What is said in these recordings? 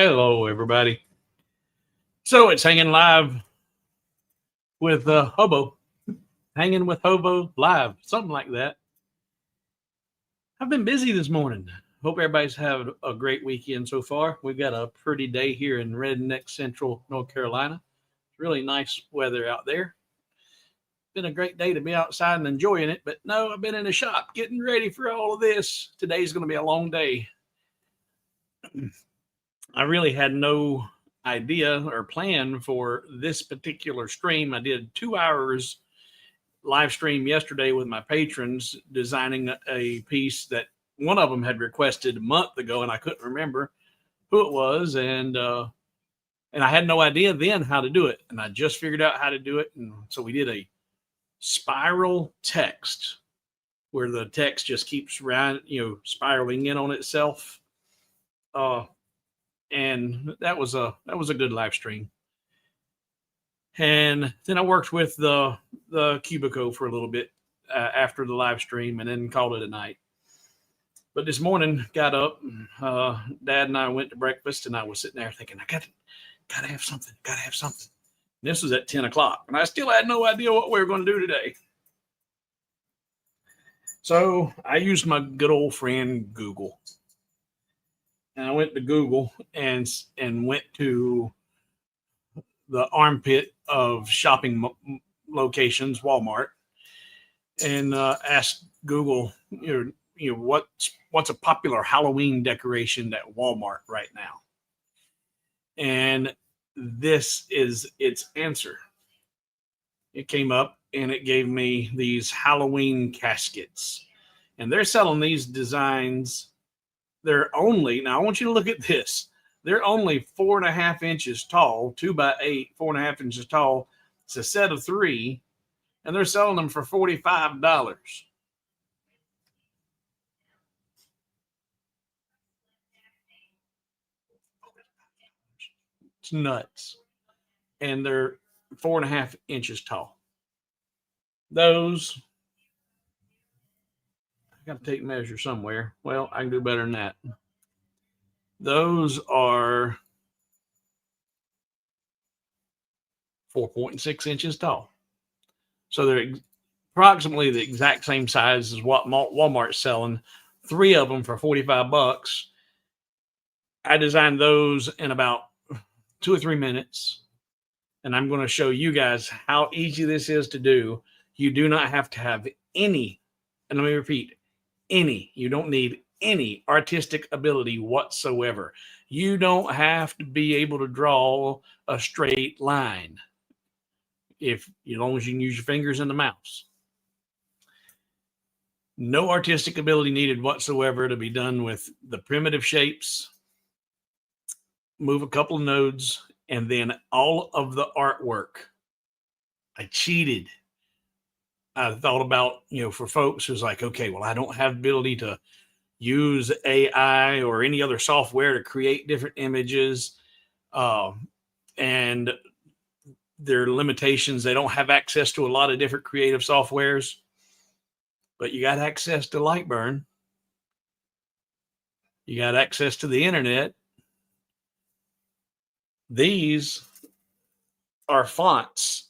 Hello, everybody. So it's Hanging Live with Hobo. Hanging with Hobo live, something like that. I've been busy this morning. Hope everybody's had a great weekend so far. We've got a pretty day here in Redneck Central North Carolina. Really nice weather out there. Been a great day to be outside and enjoying it, but no, I've been in the shop getting ready for all of this. Today's going to be a long day. I really had no idea or plan for this particular stream. I did 2 hours live stream yesterday with my patrons designing a piece that one of them had requested a month ago, and I couldn't remember who it was, and I had no idea then how to do it, and I just figured out how to do it. And so we did a spiral text where the text just keeps spiraling in on itself. And that was a good live stream. And then I worked with the Cubico for a little bit after the live stream, and then called it a night. But this morning, got up, Dad and I went to breakfast, and I was sitting there thinking, I gotta have something. And this was at 10 o'clock, and I still had no idea what we were going to do today. So I used my good old friend Google. And I went to Google and went to the armpit of shopping locations, Walmart, and asked Google, what's a popular Halloween decoration at Walmart right now? And this is its answer. It came up and it gave me these Halloween caskets, and they're selling these designs. They're only, now I want you to look at this. They're only 4.5 inches tall, 2x8, 4.5 inches tall. It's a set of 3, and they're selling them for $45. It's nuts. And they're 4.5 inches tall. Those, got to take measure somewhere. Well, I can do better than that. Those are 4.6 inches tall. So they're approximately the exact same size as what Walmart's selling. 3 of them for $45. I designed those in about 2 or 3 minutes. And I'm going to show you guys how easy this is to do. You do not have to have any, and let me repeat, you don't need any artistic ability whatsoever. You don't have to be able to draw a straight line as long as you can use your fingers and the mouse. No artistic ability needed whatsoever to be done with the primitive shapes. Move a couple of nodes, and then all of the artwork. I cheated. I thought about, for folks who's like, okay, well, I don't have the ability to use AI or any other software to create different images. And there are limitations. They don't have access to a lot of different creative softwares, but you got access to Lightburn. You got access to the internet. These are fonts.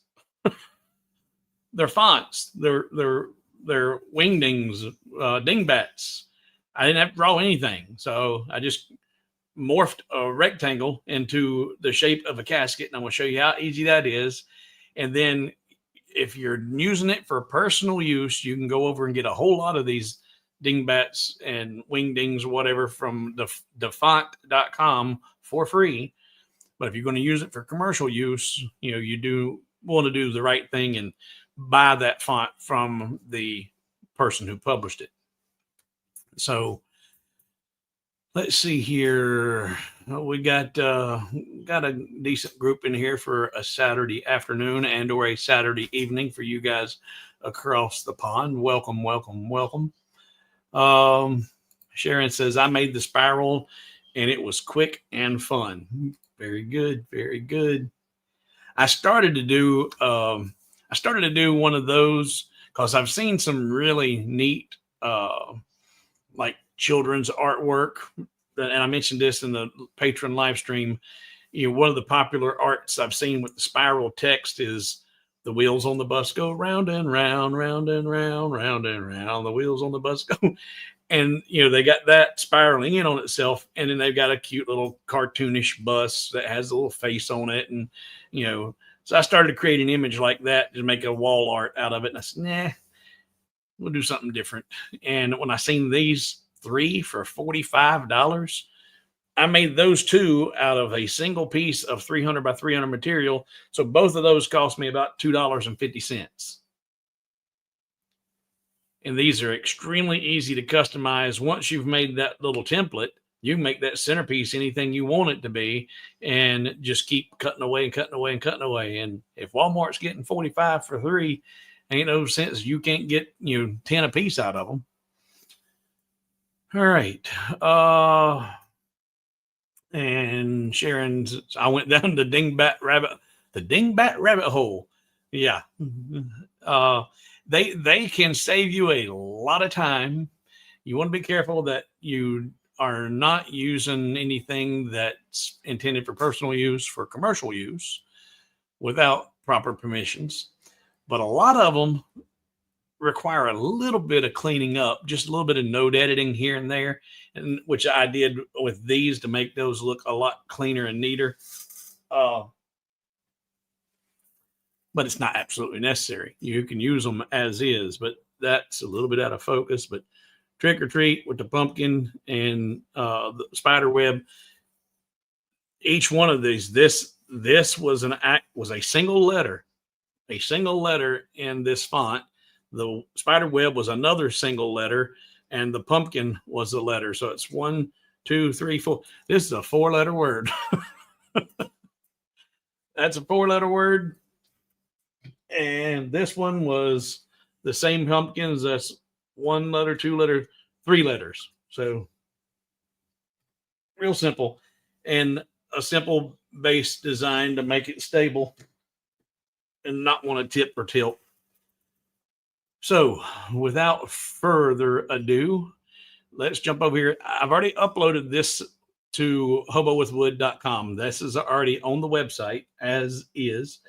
They're fonts. They're wingdings, dingbats. I didn't have to draw anything. So I just morphed a rectangle into the shape of a casket. And I'm going to show you how easy that is. And then if you're using it for personal use, you can go over and get a whole lot of these dingbats and wingdings, whatever, from the font.com for free. But if you're going to use it for commercial use, you do want to do the right thing and buy that font from the person who published it. So let's see here. We got a decent group in here for a Saturday afternoon and or a Saturday evening for you guys across the pond. Welcome. Sharon says, I made the spiral and it was quick and fun. Very good. I started to do one of those because I've seen some really neat like children's artwork and I mentioned this in the Patreon live stream, one of the popular arts I've seen with the spiral text is the wheels on the bus go round and round, round and round, round and round. The wheels on the bus go. And, they got that spiraling in on itself. And then they've got a cute little cartoonish bus that has a little face on it. And, so I started to create an image like that to make a wall art out of it. And I said, nah, we'll do something different. And when I seen these 3 for $45, I made those 2 out of a single piece of 300 by 300 material. So both of those cost me about $2.50. And these are extremely easy to customize. Once you've made that little template, you can make that centerpiece anything you want it to be and just keep cutting away and cutting away and cutting away. And if Walmart's getting 45 for 3, ain't no sense you can't get 10 a piece out of them. All right. And Sharon's, I went down the dingbat rabbit hole. Yeah. They can save you a lot of time. You want to be careful that you are not using anything that's intended for personal use, for commercial use, without proper permissions. But a lot of them require a little bit of cleaning up, just a little bit of node editing here and there, and which I did with these to make those look a lot cleaner and neater. But it's not absolutely necessary. You can use them as is, but that's a little bit out of focus. But Trick or Treat with the pumpkin and the spider web, each one of these, this was a single letter in this font. The spider web was another single letter, and the pumpkin was a letter. So it's 1, 2, 3, 4. This is a 4-letter word. That's a 4-letter word. And this one was the same pumpkins. That's 1 letter, 2 letter, 3 letters. So real simple, and a simple base design to make it stable and not want to tip or tilt. So without further ado, let's jump over here. I've already uploaded this to hobowithwood.com. This is already on the website as is,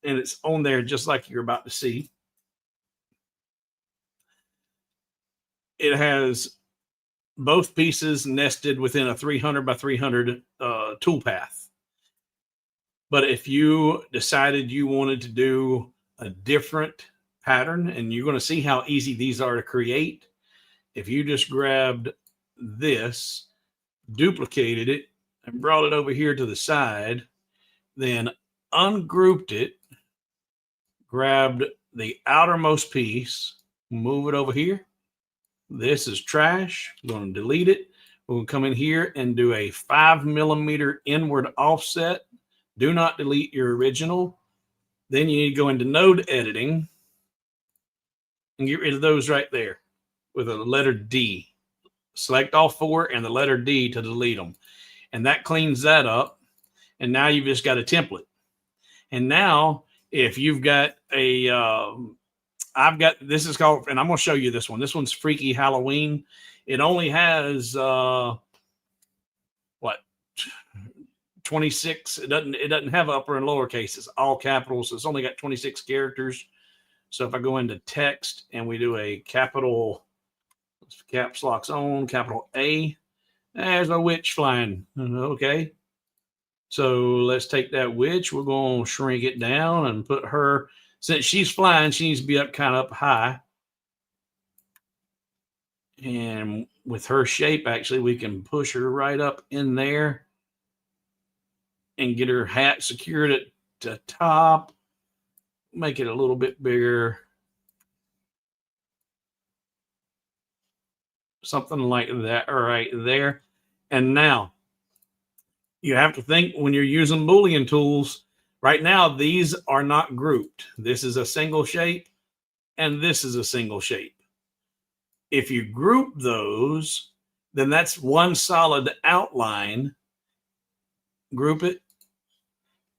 and it's on there just like you're about to see. It has both pieces nested within a 300 by 300 toolpath. But if you decided you wanted to do a different pattern, and you're going to see how easy these are to create, if you just grabbed this, duplicated it, and brought it over here to the side, then ungrouped it, grabbed the outermost piece, move it over here. This is trash. I'm going to delete it. We're going to come in here and do a 5mm inward offset. Do not delete your original. Then you need to go into node editing and get rid of those right there with a letter D. Select all 4 and the letter D to delete them. And that cleans that up. And now you've just got a template. And now if you've got a, this is called, and I'm going to show you this one. This one's Freaky Halloween. It only has, 26. It doesn't have upper and lower cases, all capitals. So it's only got 26 characters. So if I go into text and we do a capital, caps locks on, capital A, there's a witch flying. Okay. So let's take that witch. We're going to shrink it down and put her, since she's flying, she needs to be up kind of up high. And with her shape, actually, we can push her right up in there and get her hat secured at the top. Make it a little bit bigger. Something like that right there. And now you have to think when you're using Boolean tools, right now, these are not grouped. This is a single shape and this is a single shape. If you group those, then that's one solid outline. Group it.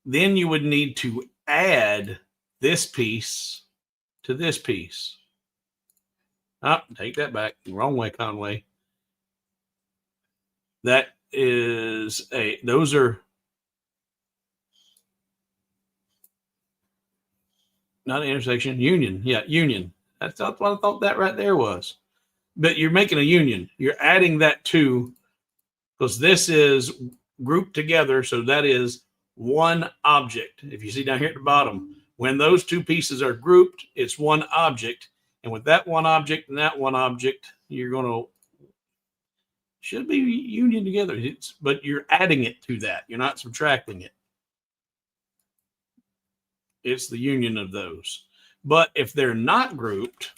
Then you would need to add this piece to this piece. Oh, take that back. Wrong way, Conway. That is those are not an intersection, union. Yeah, union. That's what I thought that right there was. But you're making a union. You're adding that to, because this is grouped together. So that is one object. If you see down here at the bottom, when those two pieces are grouped, it's one object. And with that one object and that one object, you're going to, should be union together. But you're adding it to that. You're not subtracting it. It's the union of those. But if they're not grouped,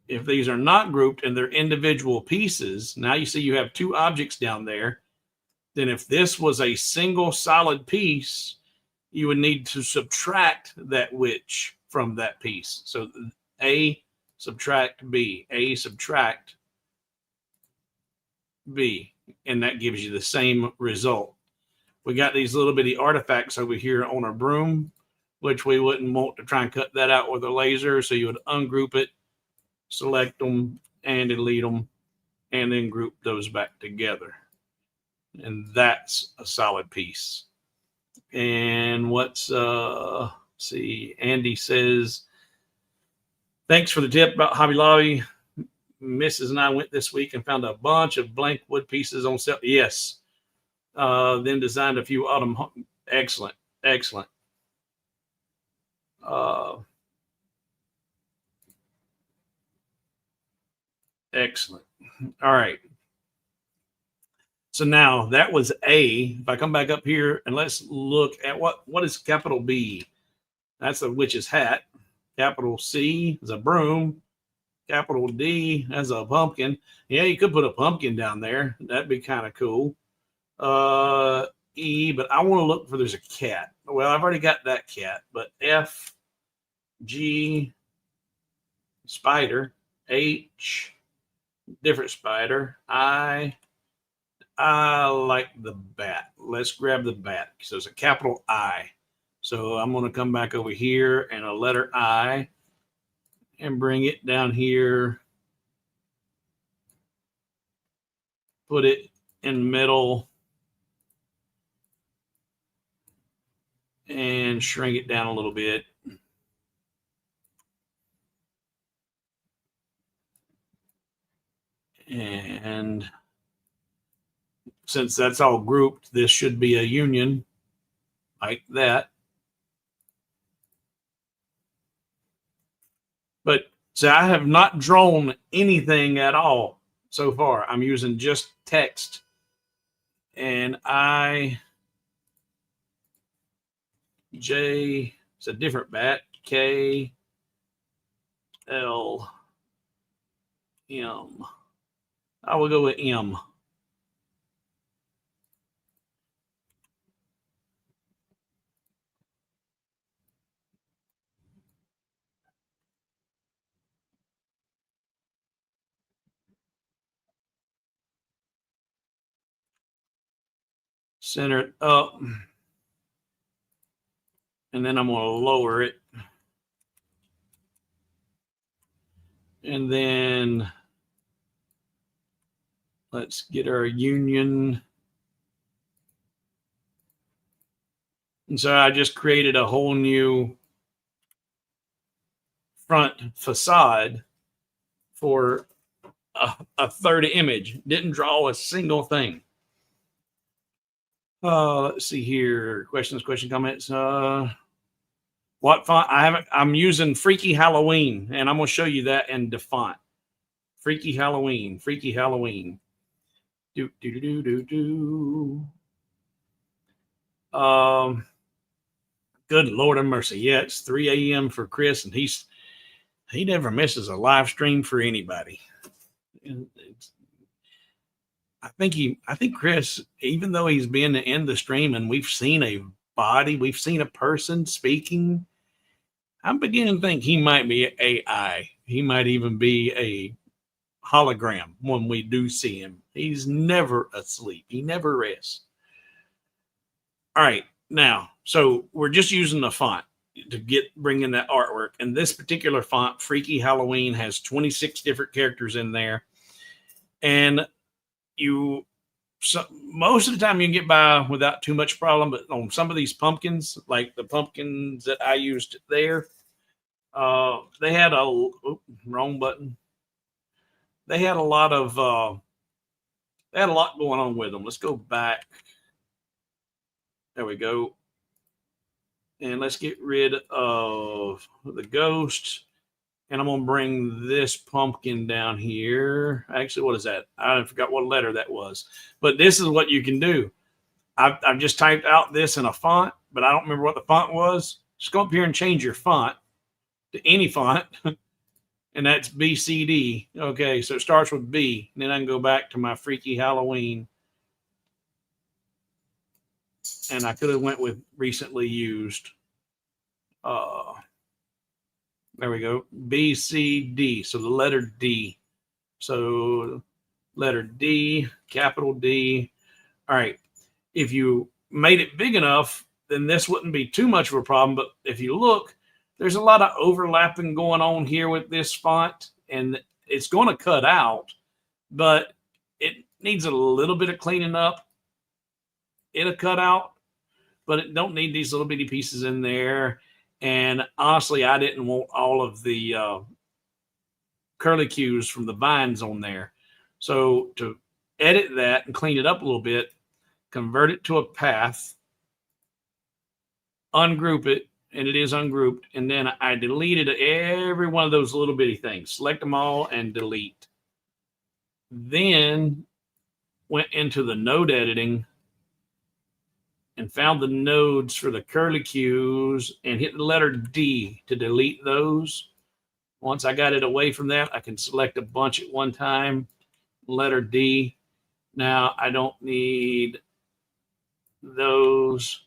if these are not grouped and they're individual pieces, now you see you have two objects down there. Then if this was a single solid piece, you would need to subtract that which from that piece. So A subtract B, A subtract B, and that gives you the same result. We got these little bitty artifacts over here on our broom, which we wouldn't want to try and cut that out with a laser. So you would ungroup it, select them and delete them, and then group those back together. And that's a solid piece. And what's, see, Andy says, thanks for the tip about Hobby Lobby. Mrs. and I went this week and found a bunch of blank wood pieces on sale. Yes. Then designed a few autumn. Excellent. Excellent. Excellent. All right. So now that was A. If I come back up here and let's look at what is capital B. That's a witch's hat. Capital C is a broom. Capital D as a pumpkin. Yeah, you could put a pumpkin down there. That'd be kind of cool. E, but I want to look for there's a cat. Well, I've already got that cat, but F, G, spider, H, different spider, I like the bat. Let's grab the bat. So it's a capital I. So I'm going to come back over here and a letter I and bring it down here. Put it in the middle and shrink it down a little bit. And since that's all grouped, this should be a union like that. But so I have not drawn anything at all so far. I'm using just text. And I, J, it's a different bat, K, L, M. I will go with M. Center it up. And then I'm going to lower it. And then let's get our union. And so I just created a whole new front facade for a third image. Didn't draw a single thing. Let's see here. Questions, comments. What font? I'm using Freaky Halloween, and I'm going to show you that in the font. Freaky Halloween. Good Lord of mercy. Yeah, it's 3 a.m. for Chris, and he never misses a live stream for anybody. I think Chris, even though he's been in the stream and we've seen a body, we've seen a person speaking, I'm beginning to think he might be AI. He might even be a hologram when we do see him. He's never asleep. He never rests. All right. Now, so we're just using the font. bring in that artwork. And this particular font, Freaky Halloween, has 26 different characters in there. And most of the time you can get by without too much problem, but on some of these pumpkins, like the pumpkins that I used there, they had wrong button. They had a lot going on with them. Let's go back. There we go. And let's get rid of the ghost. And I'm going to bring this pumpkin down here. Actually, what is that? I forgot what letter that was. But this is what you can do. I've just typed out this in a font, but I don't remember what the font was. Just go up here and change your font to any font. And that's BCD. Okay, so it starts with B. And then I can go back to my Freaky Halloween. And I could have went with recently used. There we go. B, C, D. So the letter D. So letter D, capital D. All right. If you made it big enough, then this wouldn't be too much of a problem. But if you look, there's a lot of overlapping going on here with this font. And it's going to cut out. But it needs a little bit of cleaning up. It'll cut out. But it don't need these little bitty pieces in there. And honestly, I didn't want all of the curlicues from the vines on there. So to edit that and clean it up a little bit, convert it to a path, ungroup it, and it is ungrouped. And then I deleted every one of those little bitty things. Select them all and delete. Then went into the node editing and found the nodes for the curlicues and hit the letter D to delete those. Once I got it away from that, I can select a bunch at one time, letter D. Now I don't need those.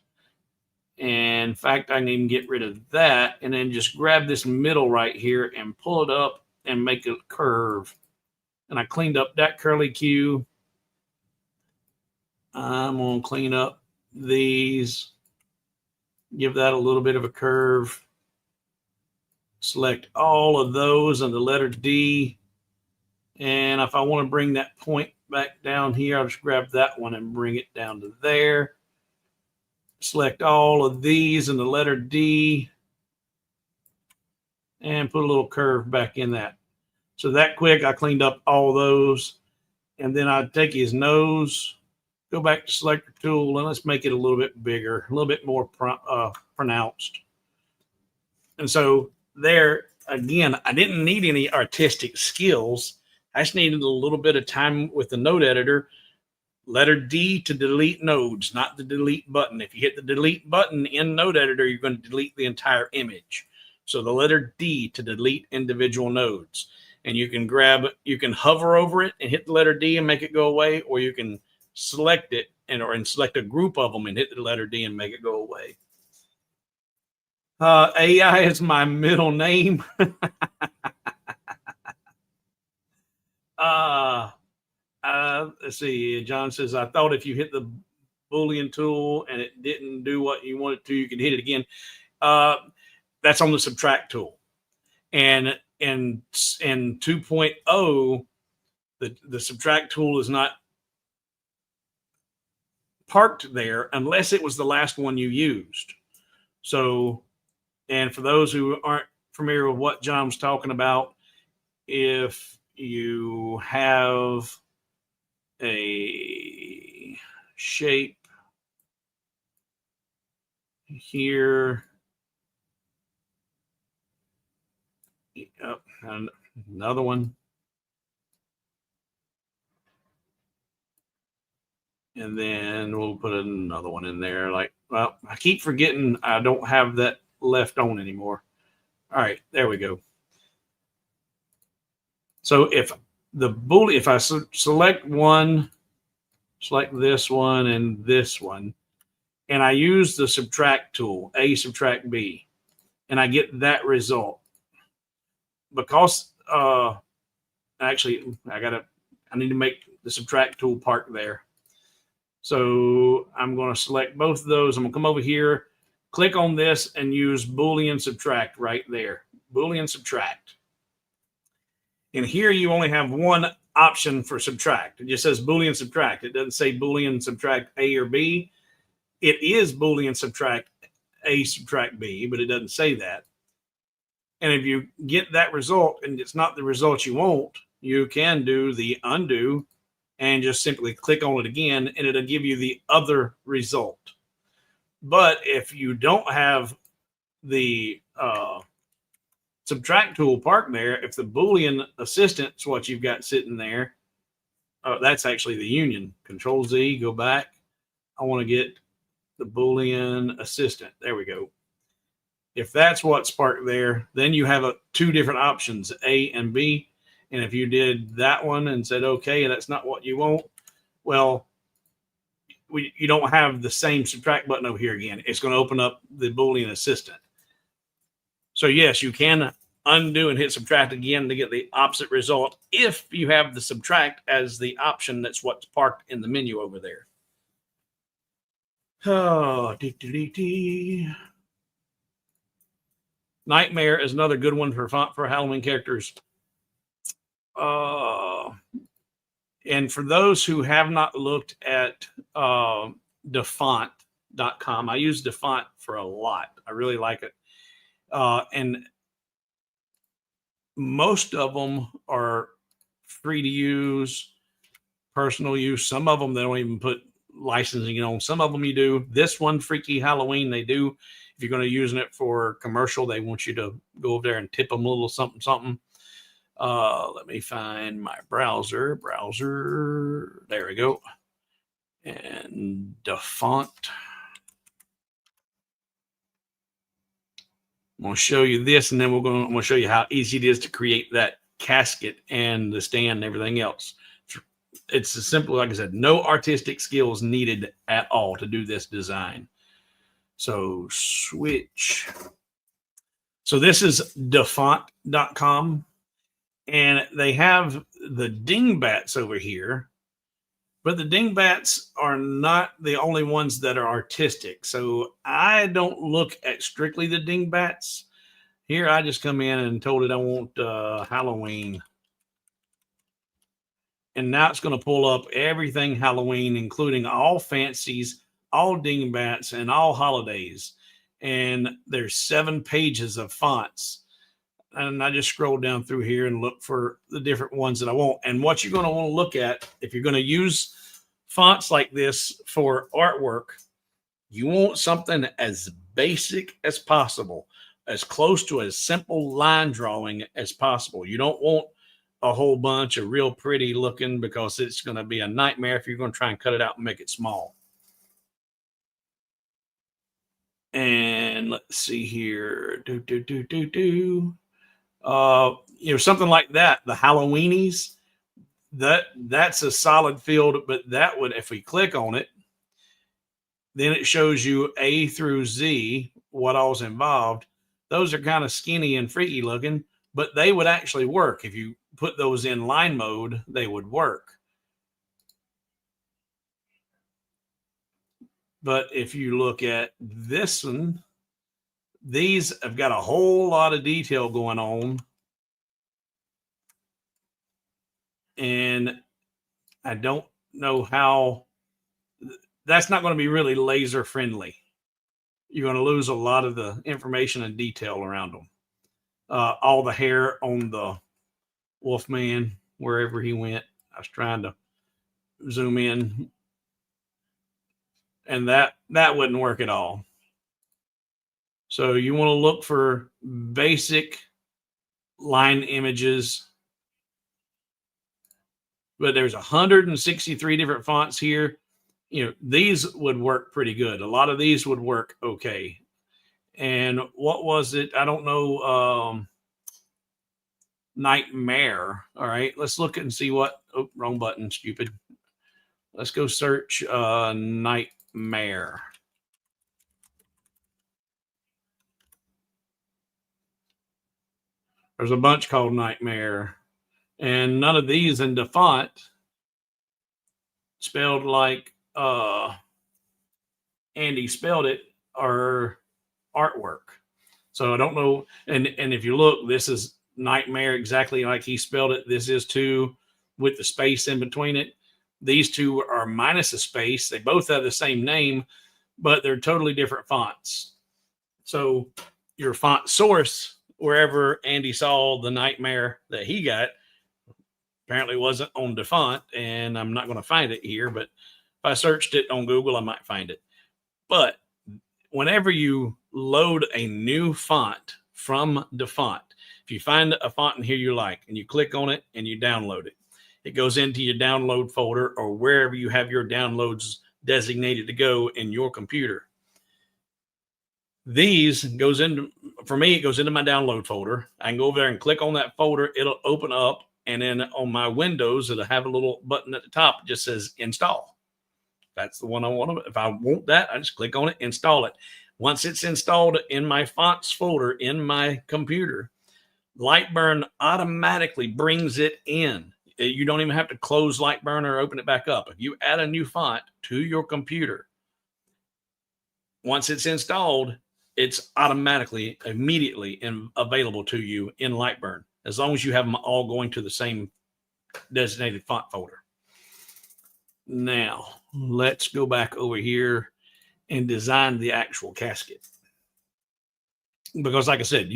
And in fact, I can even get rid of that and then just grab this middle right here and pull it up and make a curve. And I cleaned up that curlicue. I'm going to clean up these, give that a little bit of a curve, select all of those and the letter D. And if I want to bring that point back down here, I'll just grab that one and bring it down to there. Select all of these and the letter D and put a little curve back in that. So that quick, I cleaned up all those. And then I'd take his nose, go back to selector tool, and let's make it a little bit bigger, a little bit more pronounced. And so there, again, I didn't need any artistic skills. I just needed a little bit of time with the node editor. Letter D to delete nodes, not the delete button. If you hit the delete button in node editor, you're going to delete the entire image. So the letter D to delete individual nodes. And you can hover over it and hit the letter D and make it go away, or you can select it and select a group of them and hit the letter D and make it go away. AI is my middle name. Let's see. John says, I thought if you hit the Boolean tool and it didn't do what you wanted to, you can hit it again. That's on the subtract tool. And in 2.0, the subtract tool is not parked there unless it was the last one you used. So, and for those who aren't familiar with what John was talking about, if you have a shape here, and another one, and then we'll put another one in there. Like, well, I keep forgetting I don't have that left on anymore. All right, there we go. So if the Boolean, if I select one, select this one and this one, and I use the subtract tool, A subtract B, and I get that result. Because actually I need to make the subtract tool park there. So I'm going to select both of those. I'm going to come over here click on this and use Boolean subtract right there. Boolean subtract. And here you only have one option for subtract. It just says Boolean subtract. It doesn't say Boolean subtract A or B. It is Boolean subtract A subtract B, but it doesn't say that. And if you get that result and it's not the result you want, you can do the undo and just simply click on it again, and it'll give you the other result. But if you don't have the subtract tool parked there, if the Boolean assistant is what you've got sitting there, that's actually the union. Control Z, go back. I want to get the Boolean assistant. There we go. If that's what's parked there, then you have two different options, A and B. And if you did that one and said, okay, and that's not what you want, well, you don't have the same subtract button over here again. It's going to open up the Boolean assistant. So yes, you can undo and hit subtract again to get the opposite result if you have the subtract as the option that's what's parked in the menu over there. Oh, Nightmare is another good one for Halloween characters. And for those who have not looked at Defont.com, I use Defont for a lot. I really like it. And most of them are free to use, personal use. Some of them, they don't even put licensing on. Some of them you do. This one, Freaky Halloween, they do. If you're going to use it for commercial, they want you to go over there and tip them a little something, something. Let me find my browser. There we go. And Defont. I'm going to show you this, and then I'm going to show you how easy it is to create that casket and the stand and everything else. It's as simple, like I said, no artistic skills needed at all to do this design. So switch. So this is Defont.com, and they have the dingbats over here, but the dingbats are not the only ones that are artistic. So I don't look at strictly the dingbats. Here I just come in and told it I want Halloween. And now it's going to pull up everything Halloween, including all fancies, all dingbats, and all holidays. And there's 7 pages of fonts. And I just scroll down through here and look for the different ones that I want. And what you're going to want to look at, if you're going to use fonts like this for artwork, you want something as basic as possible, as close to a simple line drawing as possible. You don't want a whole bunch of real pretty looking, because it's going to be a nightmare if you're going to try and cut it out and make it small. And let's see here. You know, something like that, the Halloweenies, that's a solid field, but that would, if we click on it, then it shows you A through Z, what all's involved. Those are kind of skinny and freaky looking, but they would actually work. If you put those in line mode, they would work. But if you look at this one, these have got a whole lot of detail going on. And I don't know how, that's not going to be really laser friendly. You're going to lose a lot of the information and detail around them. All the hair on the Wolfman, wherever he went, I was trying to zoom in, and that wouldn't work at all. So you want to look for basic line images, but there's 163 different fonts here. You know, these would work pretty good. A lot of these would work okay. And what was it? I don't know. Nightmare. All right, let's look and see what. Oh, wrong button, stupid. Let's go search Nightmare. There's a bunch called Nightmare, and none of these in Defont spelled like Andy spelled it are artwork. So I don't know. And if you look, this is Nightmare exactly like he spelled it. This is too, with the space in between it. These two are minus a space. They both have the same name, but they're totally different fonts. So your font source, wherever Andy saw the Nightmare that he got, apparently wasn't on the font, and I'm not going to find it here, but if I searched it on Google, I might find it. But whenever you load a new font from the font, if you find a font in here you like and you click on it and you download it, it goes into your download folder or wherever you have your downloads designated to go in your computer. These goes into, for me, it goes into my download folder. I can go over there and click on that folder. It'll open up. And then on my Windows, it'll have a little button at the top that just says install. That's the one I want. If I want that, I just click on it, install it. Once it's installed in my fonts folder in my computer, Lightburn automatically brings it in. You don't even have to close Lightburn or open it back up. If you add a new font to your computer, once it's installed, it's automatically, immediately available to you in Lightburn, as long as you have them all going to the same designated font folder. Now, let's go back over here and design the actual casket. Because like I said,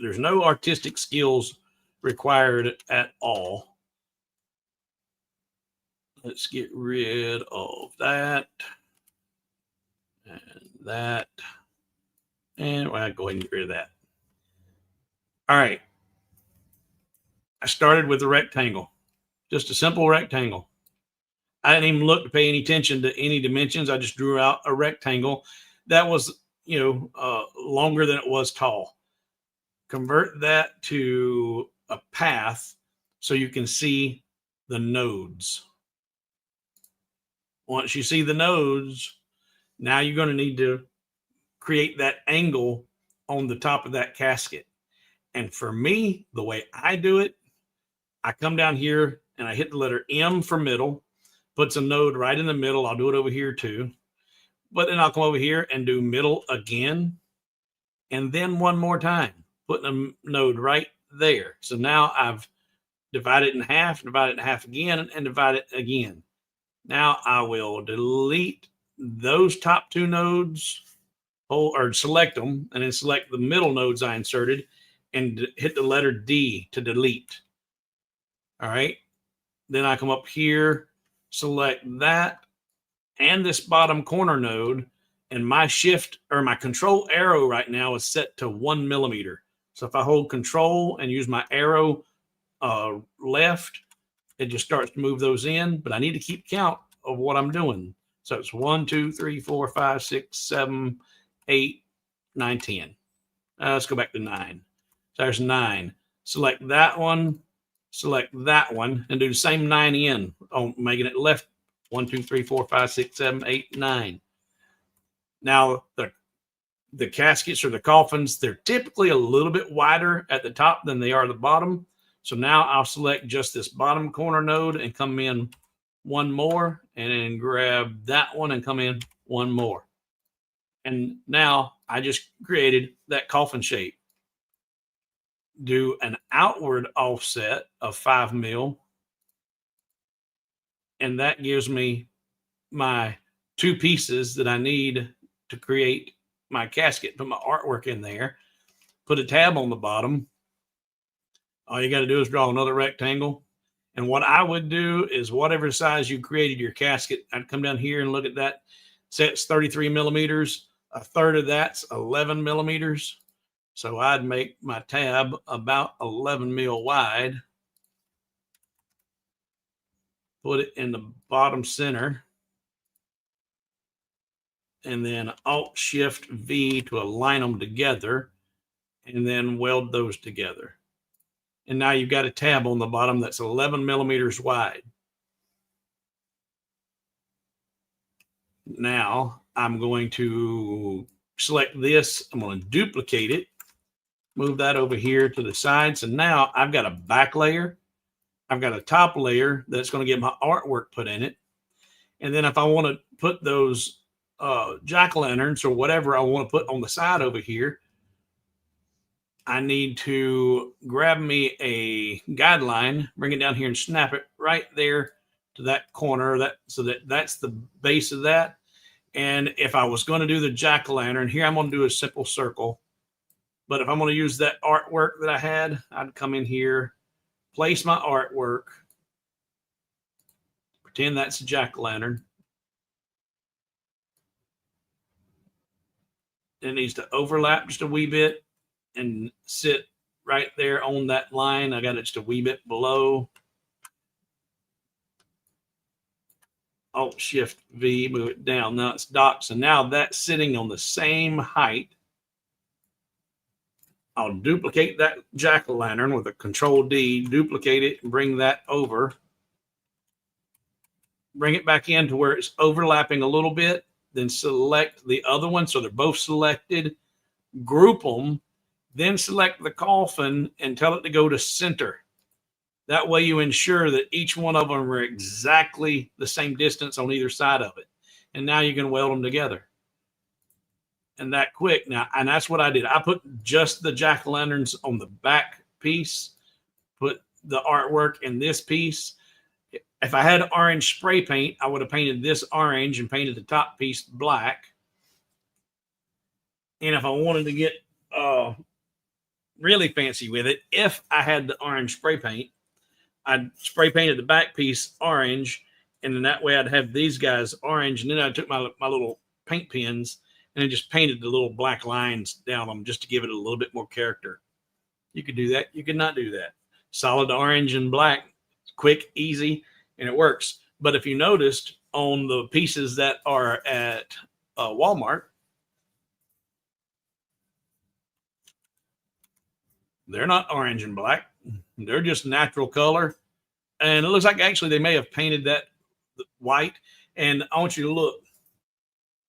there's no artistic skills required at all. Let's get rid of that and that. And I'll go ahead and get rid of that. All right. I started with a rectangle, just a simple rectangle. I didn't even look to pay any attention to any dimensions. I just drew out a rectangle that was, longer than it was tall. Convert that to a path so you can see the nodes. Once you see the nodes, now you're going to need to create that angle on the top of that casket. And for me, the way I do it, I come down here and I hit the letter M for middle, puts a node right in the middle. I'll do it over here too. But then I'll come over here and do middle again. And then one more time, putting a node right there. So now I've divided in half again, and divide it again. Now I will delete those top two nodes, or select them, and then select the middle nodes I inserted and hit the letter D to delete. All right. Then I come up here, select that and this bottom corner node, and my shift or my control arrow right now is set to 1 millimeter. So if I hold control and use my arrow left, it just starts to move those in, but I need to keep count of what I'm doing. So it's 1, 2, 3, 4, 5, 6, 7, 8, 9, 10. Let's go back to 9. So there's 9. Select that one, and do the same 9 in on making it left. 1, 2, 3, 4, 5, 6, 7, 8, 9. Now the caskets or the coffins, they're typically a little bit wider at the top than they are the bottom. So now I'll select just this bottom corner node and come in one more, and then grab that one and come in one more. And now I just created that coffin shape. Do an outward offset of 5 mil. And that gives me my two pieces that I need to create my casket, put my artwork in there, put a tab on the bottom. All you got to do is draw another rectangle. And what I would do is whatever size you created your casket, I'd come down here and look at that. Say it's 33 millimeters. A third of that's 11 millimeters. So I'd make my tab about 11 mil wide. Put it in the bottom center. And then Alt-Shift-V to align them together. And then weld those together. And now you've got a tab on the bottom that's 11 millimeters wide. Now I'm going to select this. I'm going to duplicate it. Move that over here to the side. So now I've got a back layer. I've got a top layer that's going to get my artwork put in it. And then if I want to put those jack-o'-lanterns or whatever I want to put on the side over here, I need to grab me a guideline, bring it down here and snap it right there to that corner, so that's the base of that. And if I was going to do the jack-o'-lantern, here I'm going to do a simple circle. But if I'm going to use that artwork that I had, I'd come in here, place my artwork, pretend that's a jack-o'-lantern. It needs to overlap just a wee bit and sit right there on that line. I got it just a wee bit below. Alt-Shift-V, move it down. Now it's docked. So now that's sitting on the same height. I'll duplicate that jack-o'-lantern with a Control-D, duplicate it, and bring that over. Bring it back in to where it's overlapping a little bit. Then select the other one so they're both selected. Group them. Then select the coffin and tell it to go to center. That way you ensure that each one of them are exactly the same distance on either side of it. And now you can weld them together. And that quick. Now, and that's what I did. I put just the jack-o'-lanterns on the back piece, put the artwork in this piece. If I had orange spray paint, I would have painted this orange and painted the top piece black. And if I wanted to get really fancy with it, if I had the orange spray paint, I'd spray painted the back piece orange, and then that way I'd have these guys orange, and then I took my little paint pens and I just painted the little black lines down them just to give it a little bit more character. You could do that. You could not do that. Solid orange and black, quick, easy, and it works. But if you noticed on the pieces that are at Walmart, they're not orange and black. They're just natural color. And it looks like actually they may have painted that white. And I want you to look.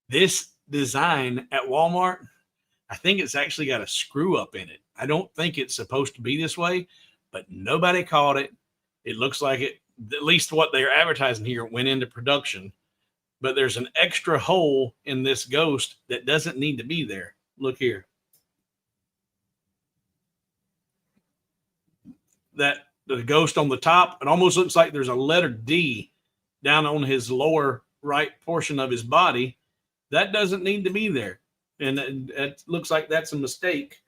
This design at Walmart, I think it's actually got a screw up in it. I don't think it's supposed to be this way, but nobody caught it. It looks like it, at least what they're advertising here, went into production. But there's an extra hole in this ghost that doesn't need to be there. Look here. That the ghost on the top, it almost looks like there's a letter D down on his lower right portion of his body. That doesn't need to be there. And it looks like that's a mistake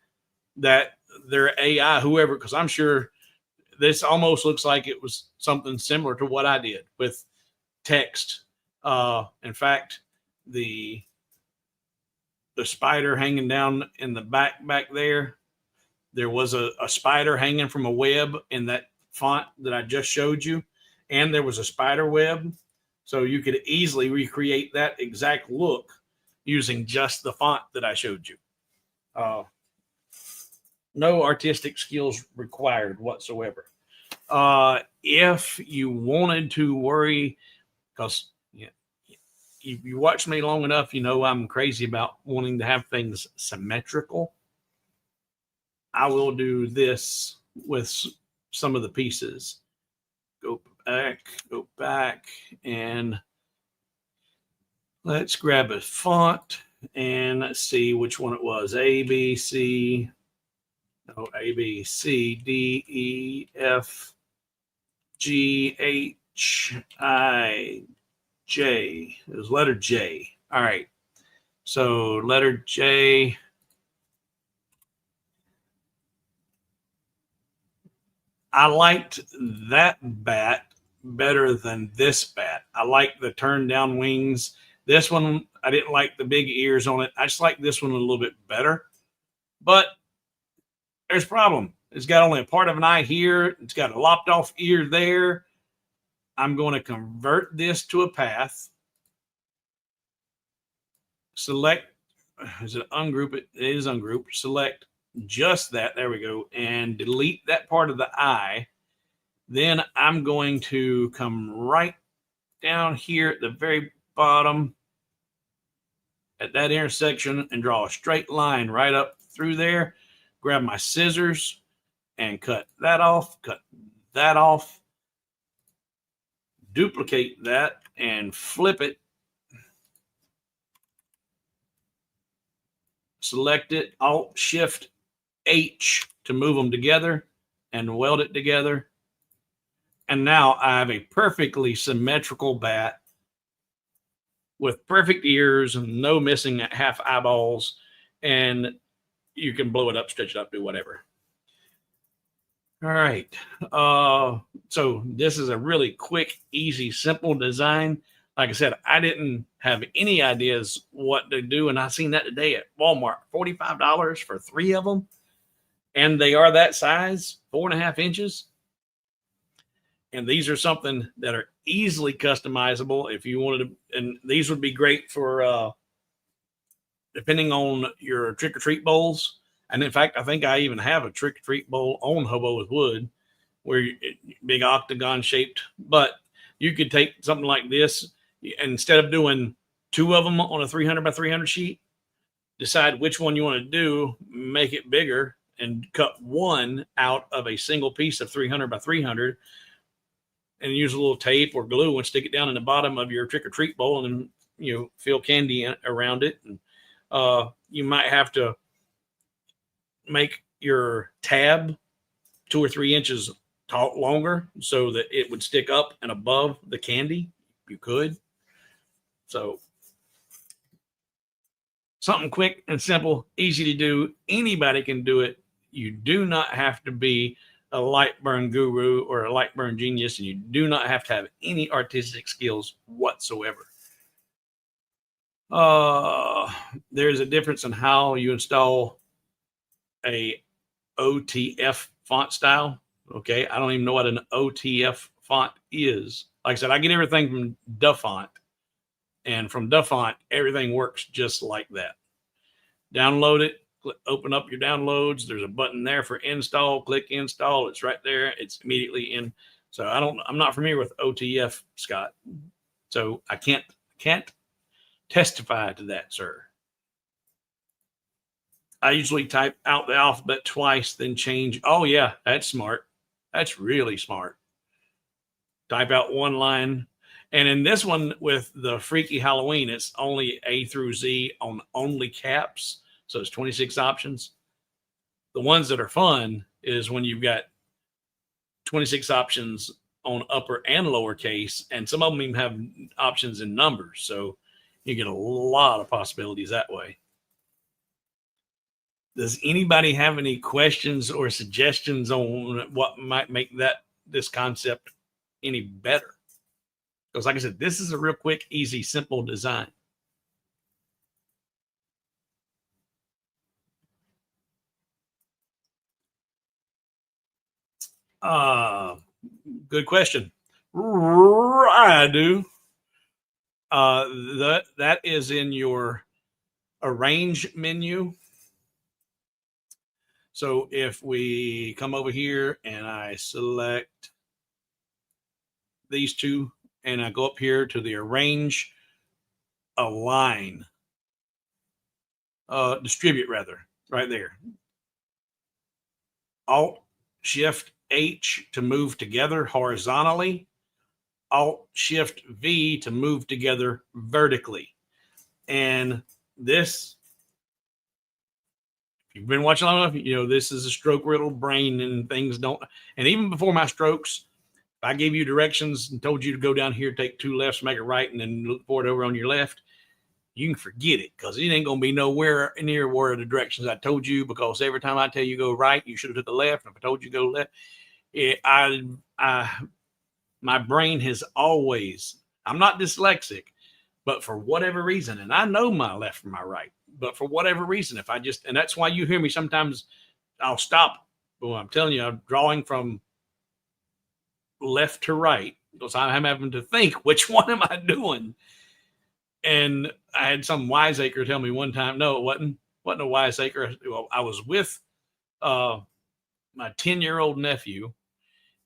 that their AI, whoever, because I'm sure this almost looks like it was something similar to what I did with text. In fact, the spider hanging down in the back there, there was a spider hanging from a web in that font that I just showed you. And there was a spider web. So you could easily recreate that exact look using just the font that I showed you. No artistic skills required whatsoever. If you wanted to worry, because you watch me long enough, you know I'm crazy about wanting to have things symmetrical. I will do this with some of the pieces. Go back, and let's grab a font and let's see which one it was. A, B, C, D, E, F, G, H, I, J. It was letter J. All right. So letter J. I liked that bat better than this bat. I like the turned down wings. This one, I didn't like the big ears on it. I just like this one a little bit better. But there's a problem. It's got only a part of an eye here. It's got a lopped off ear there. I'm going to convert this to a path. Select, is it ungroup? It is ungroup. Select just that. There we go. And delete that part of the eye. Then I'm going to come right down here at the very bottom at that intersection and draw a straight line right up through there. Grab my scissors and cut that off, duplicate that and flip it select it, Alt Shift H to move them together and weld it together. And now I have a perfectly symmetrical bat with perfect ears and no missing half eyeballs. And you can blow it up, stretch it up, do whatever. All right. So this is a really quick, easy, simple design. Like I said, I didn't have any ideas what to do. And I seen that today at Walmart, $45 for 3 of them. And they are that size, 4.5 inches. And these are something that are easily customizable if you wanted to. And these would be great for, depending on your trick-or-treat bowls. And in fact, I think I even have a trick-or-treat bowl on Hobo with wood, where big octagon shaped. But you could take something like this, and instead of doing 2 of them on a 300 by 300 sheet, decide which one you want to do, make it bigger, and cut one out of a single piece of 300 by 300, and use a little tape or glue and stick it down in the bottom of your trick-or-treat bowl, and then fill candy around it. And you might have to make your tab 2 or 3 inches longer so that it would stick up and above the candy. You could. So something quick and simple, easy to do. Anybody can do it. You do not have to be a light burn guru or a light burn genius, and you do not have to have any artistic skills whatsoever. There's a difference in how you install a OTF font style. Okay, I don't even know what an OTF font is. Like I said, I get everything from DaFont, and from DaFont, everything works just like that. Download it. Open up your downloads. There's a button there for install. Click install. It's right there. It's immediately in. So I'm not familiar with OTF, Scott. So I can't testify to that, sir. I usually type out the alphabet twice, then change. Oh yeah, that's smart. That's really smart. Type out one line. And in this one with the Freaky Halloween, it's only A through Z on only caps. So it's 26 options. The ones that are fun is when you've got 26 options on upper and lowercase, and some of them even have options in numbers. So you get a lot of possibilities that way. Does anybody have any questions or suggestions on what might make this concept any better? Because like I said, this is a real quick, easy, simple design. Good question. I do. That is in your arrange menu. So if we come over here and I select these two and I go up here to the arrange, align, distribute rather, right there. Alt Shift H to move together horizontally. Alt Shift V to move together vertically. And this, if you've been watching long enough, this is a stroke riddled brain and things don't. And even before my strokes, if I gave you directions and told you to go down here, take 2 lefts, make a right, and then look for it over on your left, you can forget it, because it ain't going to be nowhere near where the directions I told you, because every time I tell you go right, you should have took the left. And if I told you go left, my brain has always, I'm not dyslexic, but for whatever reason, and I know my left from my right, but for whatever reason, and that's why you hear me sometimes, I'll stop. Well, I'm telling you, I'm drawing from left to right, because I'm having to think, which one am I doing? And I had some wiseacre tell me one time, no, it wasn't a wiseacre. Well, I was with my 10-year-old nephew,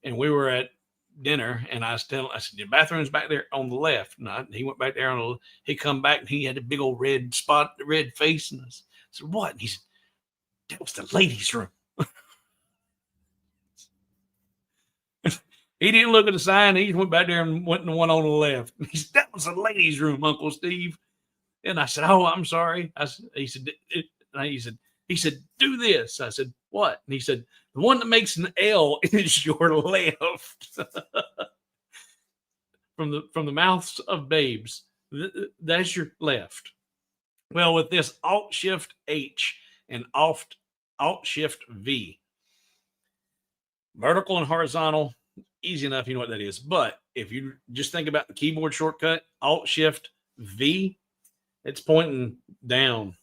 and we were at dinner, and I said, the bathroom's back there on the left. And he went back there he come back, and he had a big old red face. And I said, what? And he said, that was the ladies' room. He didn't look at the sign. He went back there and went in the one on the left. He said, that was the ladies' room, Uncle Steve. And I said, oh, I'm sorry. He said, he said, do this. I said, what? And he said, the one that makes an L is your left. From the mouths of babes. That's your left. Well, with this Alt Shift H and Alt Shift V, vertical and horizontal, easy enough, you know what that is. But if you just think about the keyboard shortcut, Alt Shift V, it's pointing down.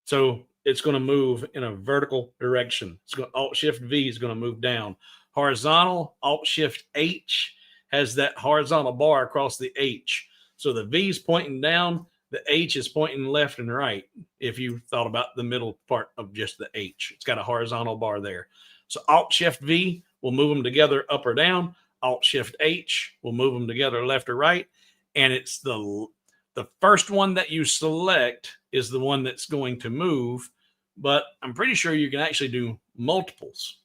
So it's going to move in a vertical direction. It's going Alt Shift V is going to move down. Horizontal, Alt Shift H has that horizontal bar across the H. So the V is pointing down, the H is pointing left and right. If you thought about the middle part of just the H, it's got a horizontal bar there. So Alt Shift V will move them together up or down. Alt Shift H will move them together left or right. And it's the first one that you select is the one that's going to move. But I'm pretty sure you can actually do multiples.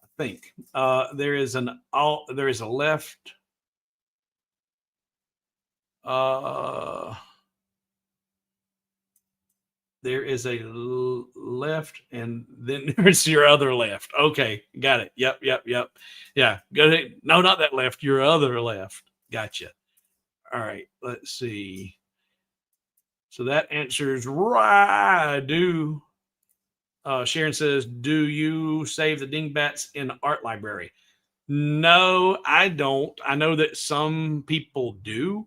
I think there is a left. There is a left, and then there's your other left. Okay, got it. Yep. Yeah, go ahead. No, not that left. Your other left. Gotcha. All right, let's see. So that answers right. Sharon says, do you save the dingbats in the art library? No, I don't. I know that some people do.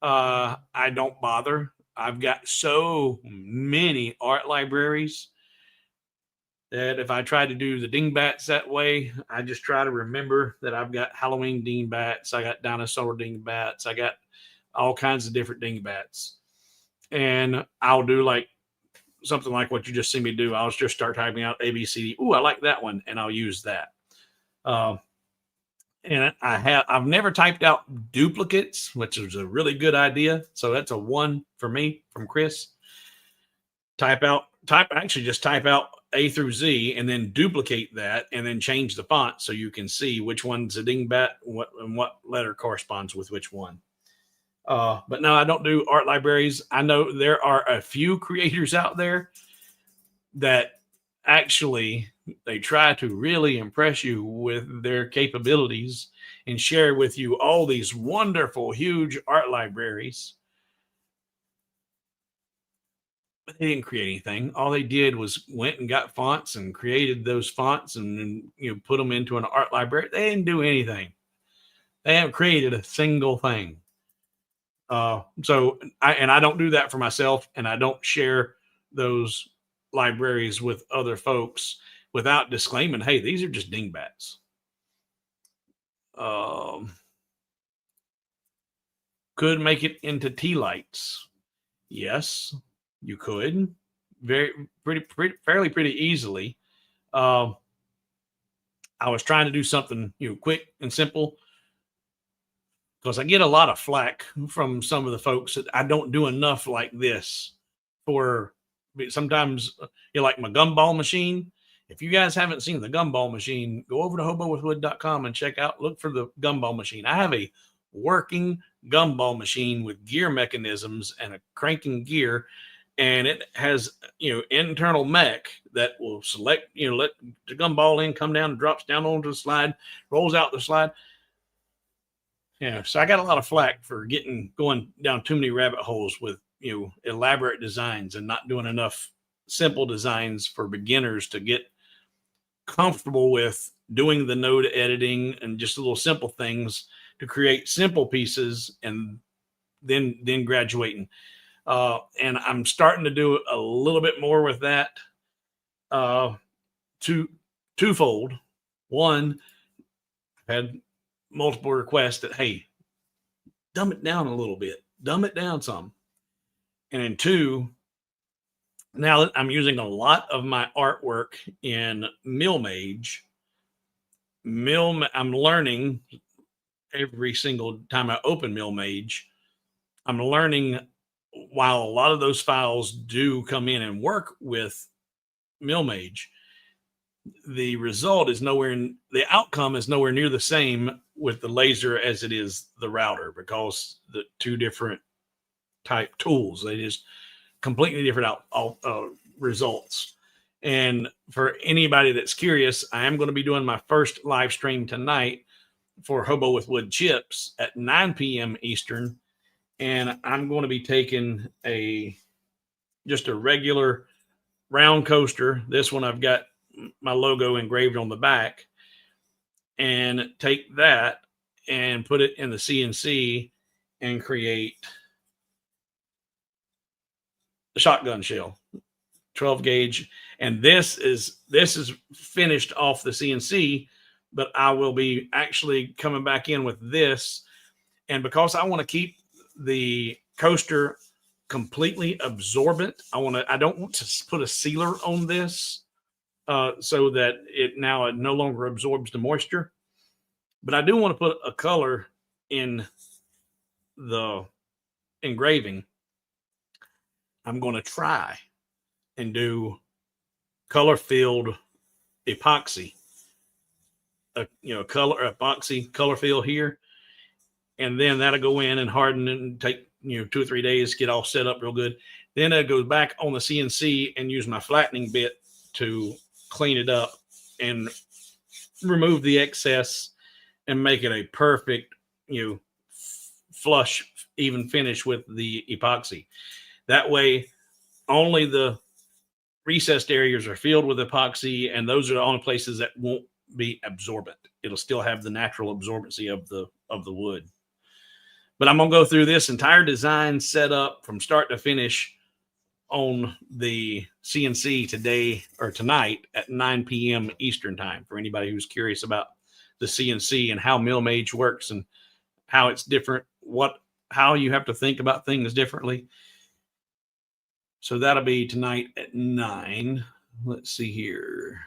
I don't bother. I've got so many art libraries that if I try to do the dingbats that way, I just try to remember that I've got Halloween dingbats, I got dinosaur dingbats, I got all kinds of different dingbats. And I'll do like something like what you just see me do. I'll just start typing out ABCD. Ooh, I like that one, and I'll use that. And I've never typed out duplicates, which is a really good idea. So that's a 1 for me from Chris. Type out A through Z and then duplicate that and then change the font so you can see which one's a dingbat and what letter corresponds with which one. But no, I don't do art libraries. I know there are a few creators out there that actually they try to really impress you with their capabilities and share with you all these wonderful, huge art libraries. But they didn't create anything. All they did was went and got fonts and created those fonts and put them into an art library. They didn't do anything. They haven't created a single thing. So I don't do that for myself, and I don't share those libraries with other folks without disclaiming, hey, these are just dingbats. Could make it into tea lights. Yes, you could. Fairly pretty easily. I was trying to do something quick and simple because I get a lot of flack from some of the folks that I don't do enough like this for. Sometimes like my gumball machine. If you guys haven't seen the gumball machine, go over to hobowithwood.com and look for the gumball machine. I have a working gumball machine with gear mechanisms and a cranking gear, and it has internal mech that will select let the gumball in, come down, drops down onto the slide, rolls out the slide. So I got a lot of flack for going down too many rabbit holes with elaborate designs and not doing enough simple designs for beginners to get comfortable with doing the node editing and just little simple things to create simple pieces and then graduating. And I'm starting to do a little bit more with that. Twofold. One, I've had multiple requests that, hey, dumb it down a little bit, dumb it down some. And then 2, now that I'm using a lot of my artwork in MillMage, I'm learning every single time I open MillMage, I'm learning while a lot of those files do come in and work with MillMage, the outcome is nowhere near the same with the laser as it is the router, because the 2 different type tools, they just completely different results. And for anybody that's curious, I am going to be doing my first live stream tonight for Hobo with Wood Chips at 9 p.m. Eastern. And I'm going to be taking just a regular round coaster. This one I've got my logo engraved on the back, and take that and put it in the CNC and create the shotgun shell, 12 gauge. And this is finished off the CNC, but I will be actually coming back in with this. And because I want to keep the coaster completely absorbent, I don't want to put a sealer on this so that it no longer absorbs the moisture. But I do want to put a color in the engraving. I'm going to try and do color filled epoxy, color epoxy color fill here. And then that'll go in and harden and take 2 or 3 days, get all set up real good. Then it goes back on the CNC and use my flattening bit to clean it up and remove the excess and make it a perfect, flush, even finish with the epoxy. That way, only the recessed areas are filled with epoxy, and those are the only places that won't be absorbent. It'll still have the natural absorbency of the wood. But I'm going to go through this entire design setup from start to finish on the CNC tonight at 9 p.m. Eastern time, for anybody who's curious about the CNC and how mill mage works and how it's different, how you have to think about things differently. So that'll be tonight at 9. Let's see here.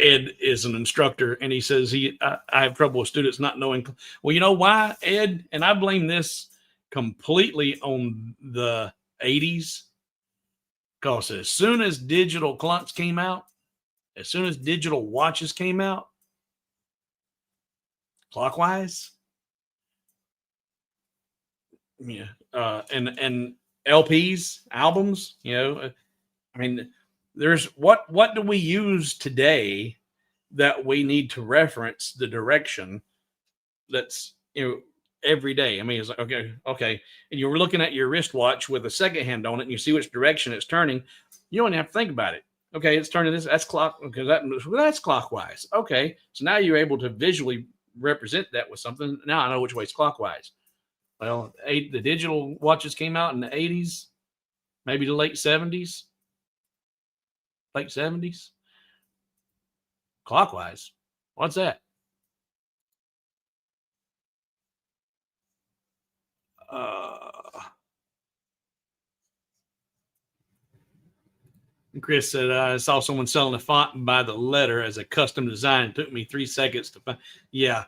Ed is an instructor, and he says I have trouble with students not knowing. Well, you know why, Ed? And I blame this completely on the 80s, because as soon as digital clocks came out, as soon as digital watches came out, clockwise, and LPs, albums, I mean, there's what do we use today that we need to reference the direction that's every day? I mean, it's like okay, and you're looking at your wristwatch with a second hand on it, and you see which direction it's turning. You don't even have to think about it. Okay, it's turning this. That's clock. Okay, that's clockwise. Okay, so now you're able to visually represent that with something. Now I know which way it's clockwise. Well, the digital watches came out in the 80s, maybe the late 70s. Late 70s. Clockwise. What's that? Chris said, I saw someone selling a font by the letter as a custom design. It took me 3 seconds to find. Yeah.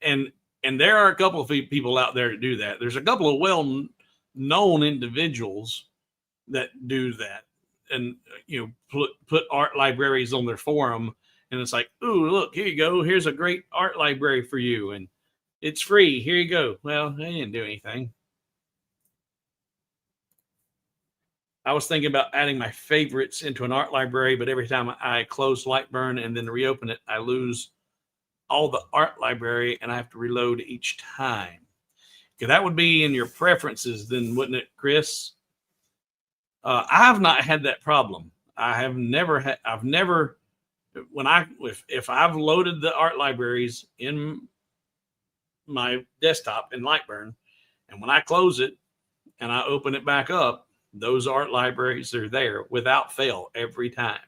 And there are a couple of people out there that do that. There's a couple of well-known individuals that do that. And put art libraries on their forum, and it's like, ooh, look, here you go. Here's a great art library for you, and it's free. Here you go. Well, they didn't do anything. I was thinking about adding my favorites into an art library, but every time I close Lightburn and then reopen it, I lose all the art library, and I have to reload each time. Okay, that would be in your preferences, then, wouldn't it, Chris? I've not had that problem. If I've loaded the art libraries in my desktop in Lightburn, and when I close it and I open it back up, those art libraries are there without fail every time.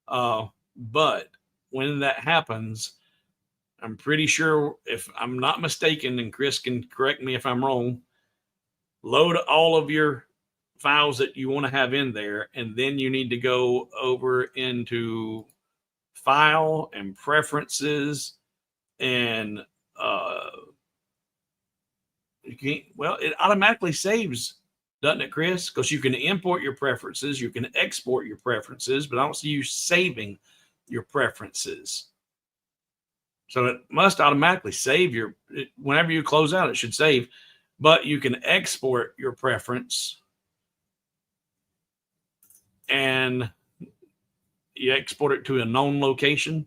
But when that happens, I'm pretty sure, if I'm not mistaken, and Chris can correct me if I'm wrong, load all of your files that you want to have in there, and then you need to go over into file and preferences, and it automatically saves, doesn't it, Chris? Because you can import your preferences, you can export your preferences, but I don't see you saving your preferences. So it must automatically save whenever you close out, it should save, but you can export your preference, and you export it to a known location.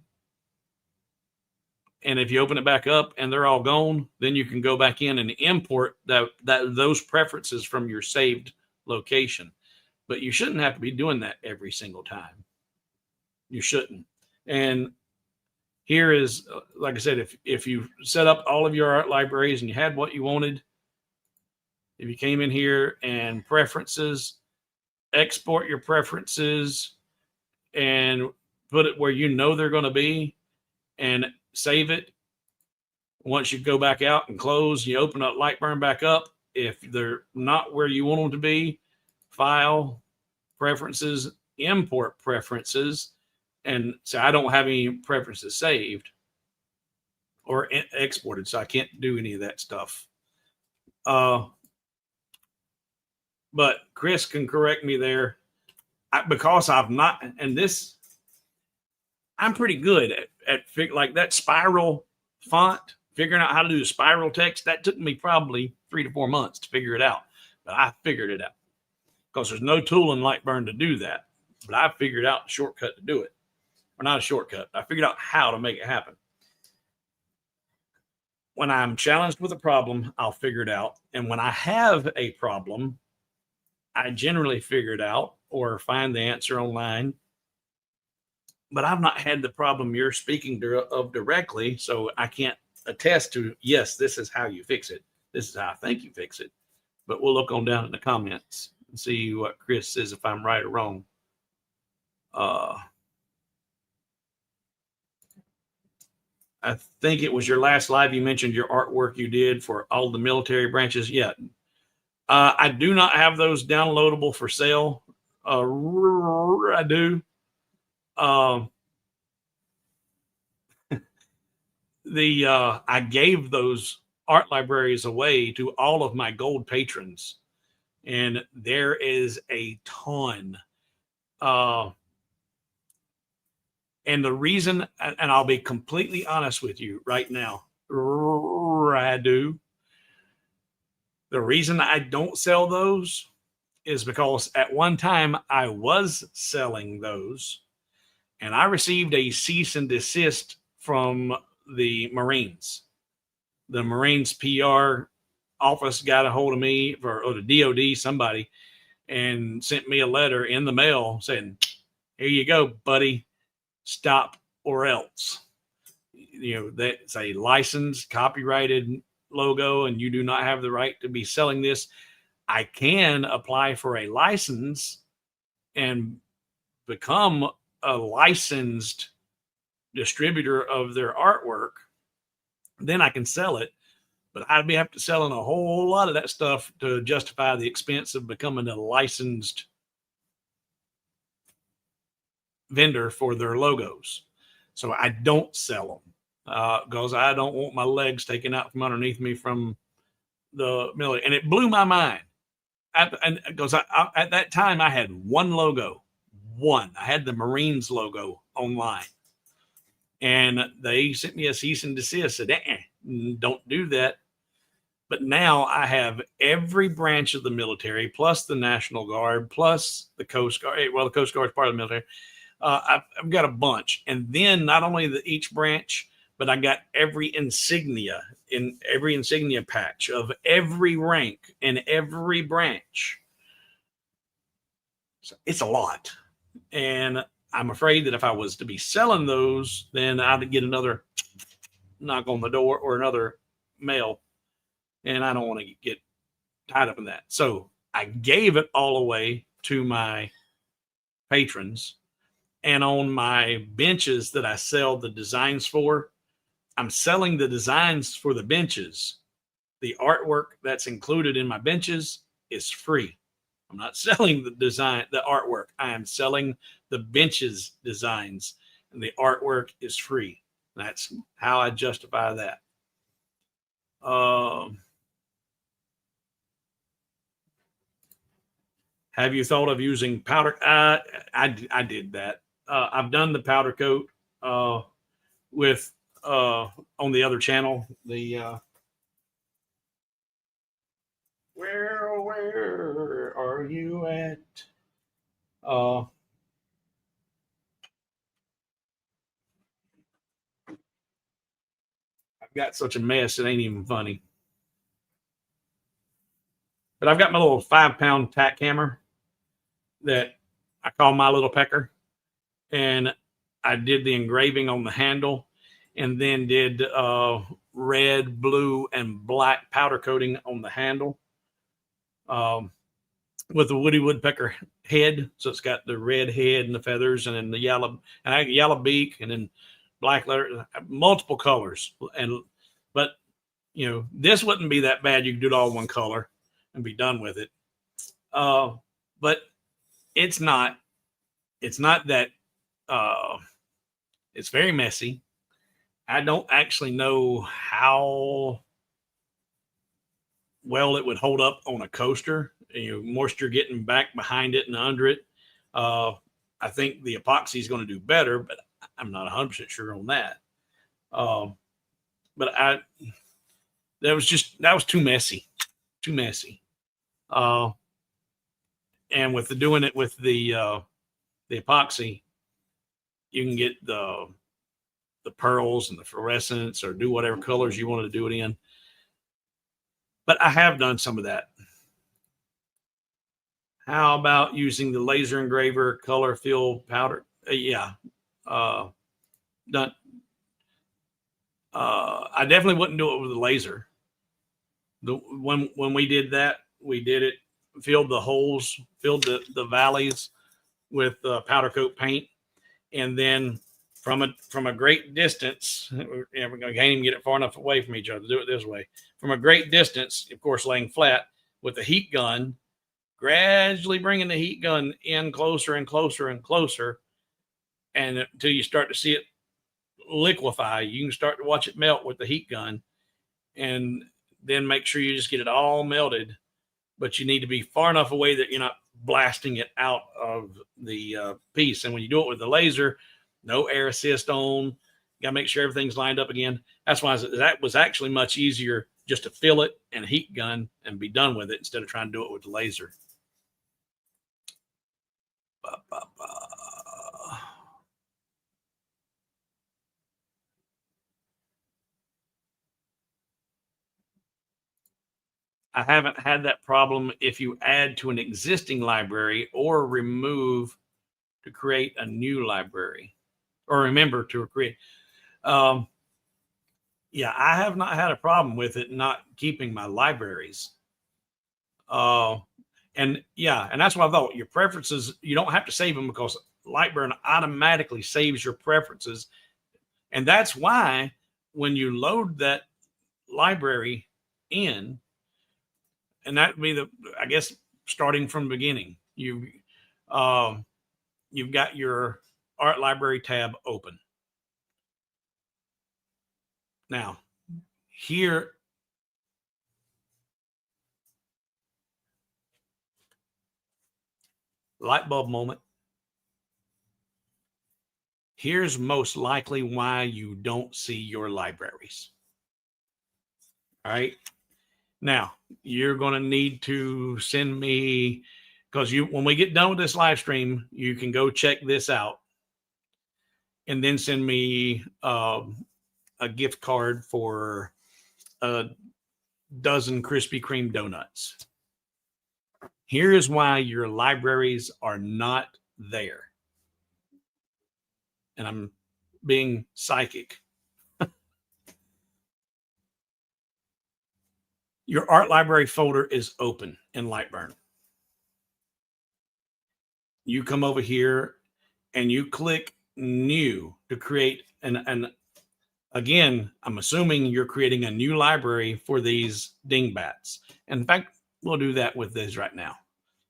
And if you open it back up and they're all gone, then you can go back in and import those preferences from your saved location. But you shouldn't have to be doing that every single time. You shouldn't. And here is, like I said, if you set up all of your art libraries and you had what you wanted, if you came in here and preferences, export your preferences and put it where you know they're going to be and save it. Once you go back out and close, you open up Lightburn back up. If they're not where you want them to be, file, preferences, import preferences, and say, I don't have any preferences saved or exported, so I can't do any of that stuff. But Chris can correct me there. Because I've not, and this, I'm pretty good at like that spiral font, figuring out how to do the spiral text. That took me probably 3 to 4 months to figure it out, but I figured it out because there's no tool in Lightburn to do that. But I figured out a shortcut to do it, or not a shortcut. I figured out how to make it happen. When I'm challenged with a problem, I'll figure it out. And when I have a problem, I generally figure it out or find the answer online. But I've not had the problem you're speaking of directly, so I can't attest to, yes, this is how you fix it. This is how I think you fix it. But we'll look on down in the comments and see what Chris says, if I'm right or wrong. I think it was your last live. You mentioned your artwork you did for all the military branches. Yeah. I do not have those downloadable for sale. I do. I gave those art libraries away to all of my gold patrons, and there is a ton. And the reason, and I'll be completely honest with you right now, I do. The reason I don't sell those is because at one time I was selling those, and I received a cease and desist from the Marines. The Marines PR office got a hold of me, or the DOD, somebody, and sent me a letter in the mail saying, here you go, buddy, stop or else. You know, that's a licensed, copyrighted logo, and you do not have the right to be selling this. I can apply for a license and become a licensed distributor of their artwork. Then I can sell it, but I'd have to sell in a whole lot of that stuff to justify the expense of becoming a licensed vendor for their logos. So I don't sell them because I don't want my legs taken out from underneath me from the military. And it blew my mind. Because at that time I had one logo. I had the Marines logo online. And they sent me a cease and desist, said, don't do that. But now I have every branch of the military, plus the National Guard, plus the Coast Guard. Well, the Coast Guard is part of the military. I've got a bunch. And then not only each branch, but I got every insignia patch of every rank in every branch. So it's a lot. And I'm afraid that if I was to be selling those, then I'd get another knock on the door or another mail. And I don't want to get tied up in that. So I gave it all away to my patrons. And on my benches that I sell the designs for, I'm selling the designs for the benches. The artwork that's included in my benches is free. I'm not selling the artwork. I am selling the benches designs, and the artwork is free. That's how I justify that. Have you thought of using powder? I did that. I've done the powder coat with on the other channel. The where are you at? I've got such a mess, it ain't even funny. But I've got my little 5-pound tack hammer that I call my little pecker. And I did the engraving on the handle and then did red, blue, and black powder coating on the handle with the Woody Woodpecker head. So it's got the red head and the feathers and then the yellow, and I yellow beak and then black letter, multiple colors. But you know, this wouldn't be that bad. You could do it all one color and be done with it. But it's not that, it's very messy. I don't actually know how well it would hold up on a coaster. You know, moisture getting back behind it and under it. I think the epoxy is going to do better, but I'm not 100% sure on that. But that was too messy. And with doing it with the epoxy, you can get the pearls and the fluorescence or do whatever colors you want to do it in. But I have done some of that. How about using the laser engraver color fill powder? Yeah. Done. I definitely wouldn't do it with the laser. When we did that, we did it, filled the holes, filled the valleys with powder coat paint. And then from a great distance, we're can't even get it far enough away from each other. Do it this way. From a great distance, of course, laying flat with the heat gun, gradually bringing the heat gun in closer and closer and closer, and until you start to see it liquefy. You can start to watch it melt with the heat gun, and then make sure you just get it all melted. But you need to be far enough away that you're not blasting it out of the piece. And when you do it with the laser, no air assist on. You got to make sure everything's lined up again. That's why that was actually much easier just to fill it and heat gun and be done with it instead of trying to do it with the laser. I haven't had that problem if you add to an existing library or remove to create a new library, or remember to create. Yeah, I have not had a problem with it not keeping my libraries. And that's what I thought. Your preferences, you don't have to save them because Lightburn automatically saves your preferences. And that's why when you load that library in, and that would be I guess, starting from the beginning, you've got your art library tab open. Now, here, light bulb moment. Here's most likely why you don't see your libraries. All right. Now, you're going to need to send me, because when we get done with this live stream, you can go check this out and then send me a gift card for a dozen Krispy Kreme donuts. Here is why your libraries are not there. And I'm being psychic. Your art library folder is open in Lightburn. You come over here and you click new to create and again, I'm assuming you're creating a new library for these dingbats. In fact, we'll do that with this right now.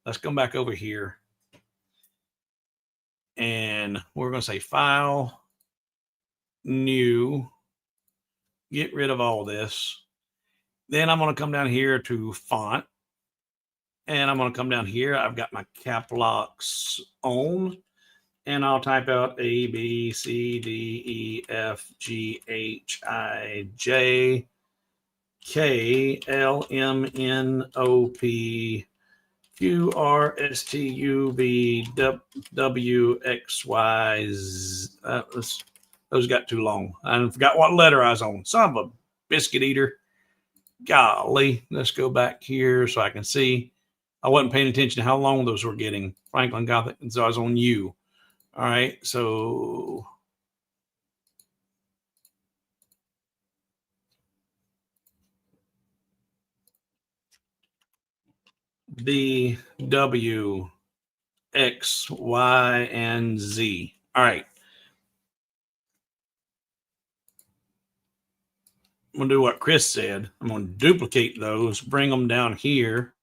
Let's come back over here. And we're going to say file, new, get rid of all this. Then I'm going to come down here to font. And I'm going to come down here. I've got my cap locks on. and I'll type out A, B, C, D, E, F, G, H, I, J, K, L, M, N, O, P, Q, R, S, T, U, V, W, X, Y, Z. Those got too long. I forgot what letter I was on. Son of a biscuit eater. Golly. Let's go back here so I can see. I wasn't paying attention to how long those were getting. Franklin Gothic. And so I was on U. All right. So B, W, X, Y, and Z. All right. I'm going to do what Chris said. I'm going to duplicate those, bring them down here,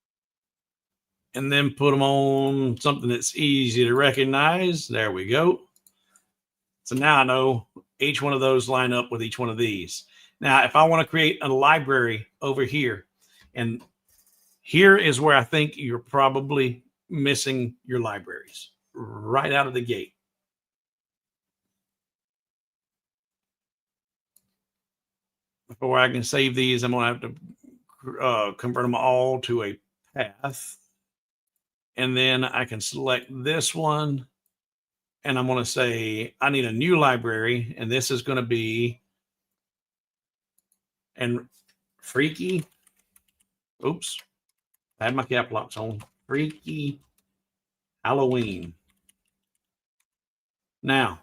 and then put them on something that's easy to recognize. There we go. So now I know each one of those line up with each one of these. Now, if I want to create a library over here, and here is where I think you're probably missing your libraries right out of the gate. Before I can save these, I'm going to have to convert them all to a path. And then I can select this one. And I'm going to say, I need a new library. And this is going to be and Freaky. Oops. I had my cap locks on. Freaky Halloween. Now,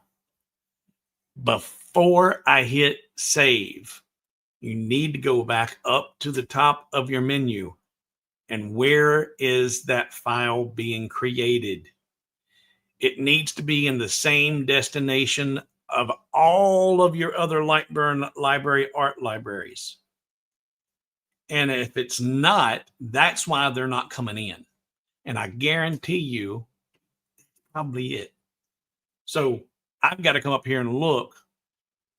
before I hit save, you need to go back up to the top of your menu. And where is that file being created? It needs to be in the same destination of all of your other Lightburn library art libraries. And if it's not, that's why they're not coming in. And I guarantee you, probably it. So I've got to come up here and look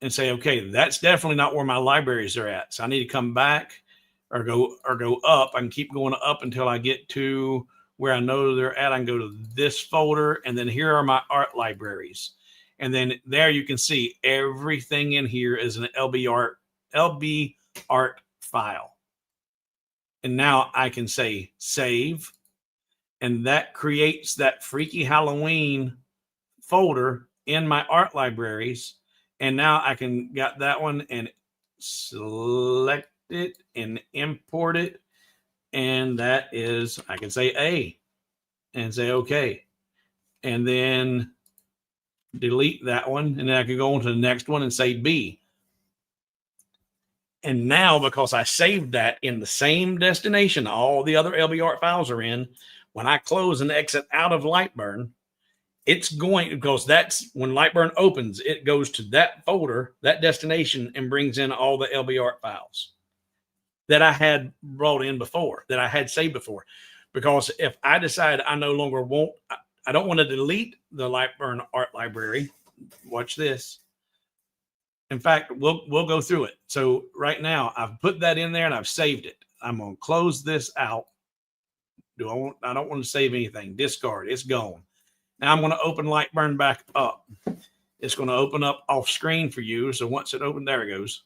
and say, okay, that's definitely not where my libraries are at. So I need to come back or go up. I can keep going up until I get to where I know they're at. I can go to this folder, and then here are my art libraries. And then there you can see everything in here is an LB art file. And now I can say save, and that creates that Freaky Halloween folder in my art libraries. And now I can got that one and select it and import it. And that is, I can say A and say okay. And then delete that one. And then I can go on to the next one and say B. And now, because I saved that in the same destination all the other LB art files are in, when I close and exit out of Lightburn, it's going, because that's when Lightburn opens, it goes to that folder, that destination, and brings in all the LB art files that I had brought in before, that I had saved before. Because if I decide I no longer want, I don't want to delete the Lightburn art library. Watch this. In fact, we'll go through it. So right now I've put that in there and I've saved it. I'm going to close this out. I don't want to save anything. Discard. It's gone. Now I'm going to open Lightburn back up. It's going to open up off screen for you. So once it opens, there it goes.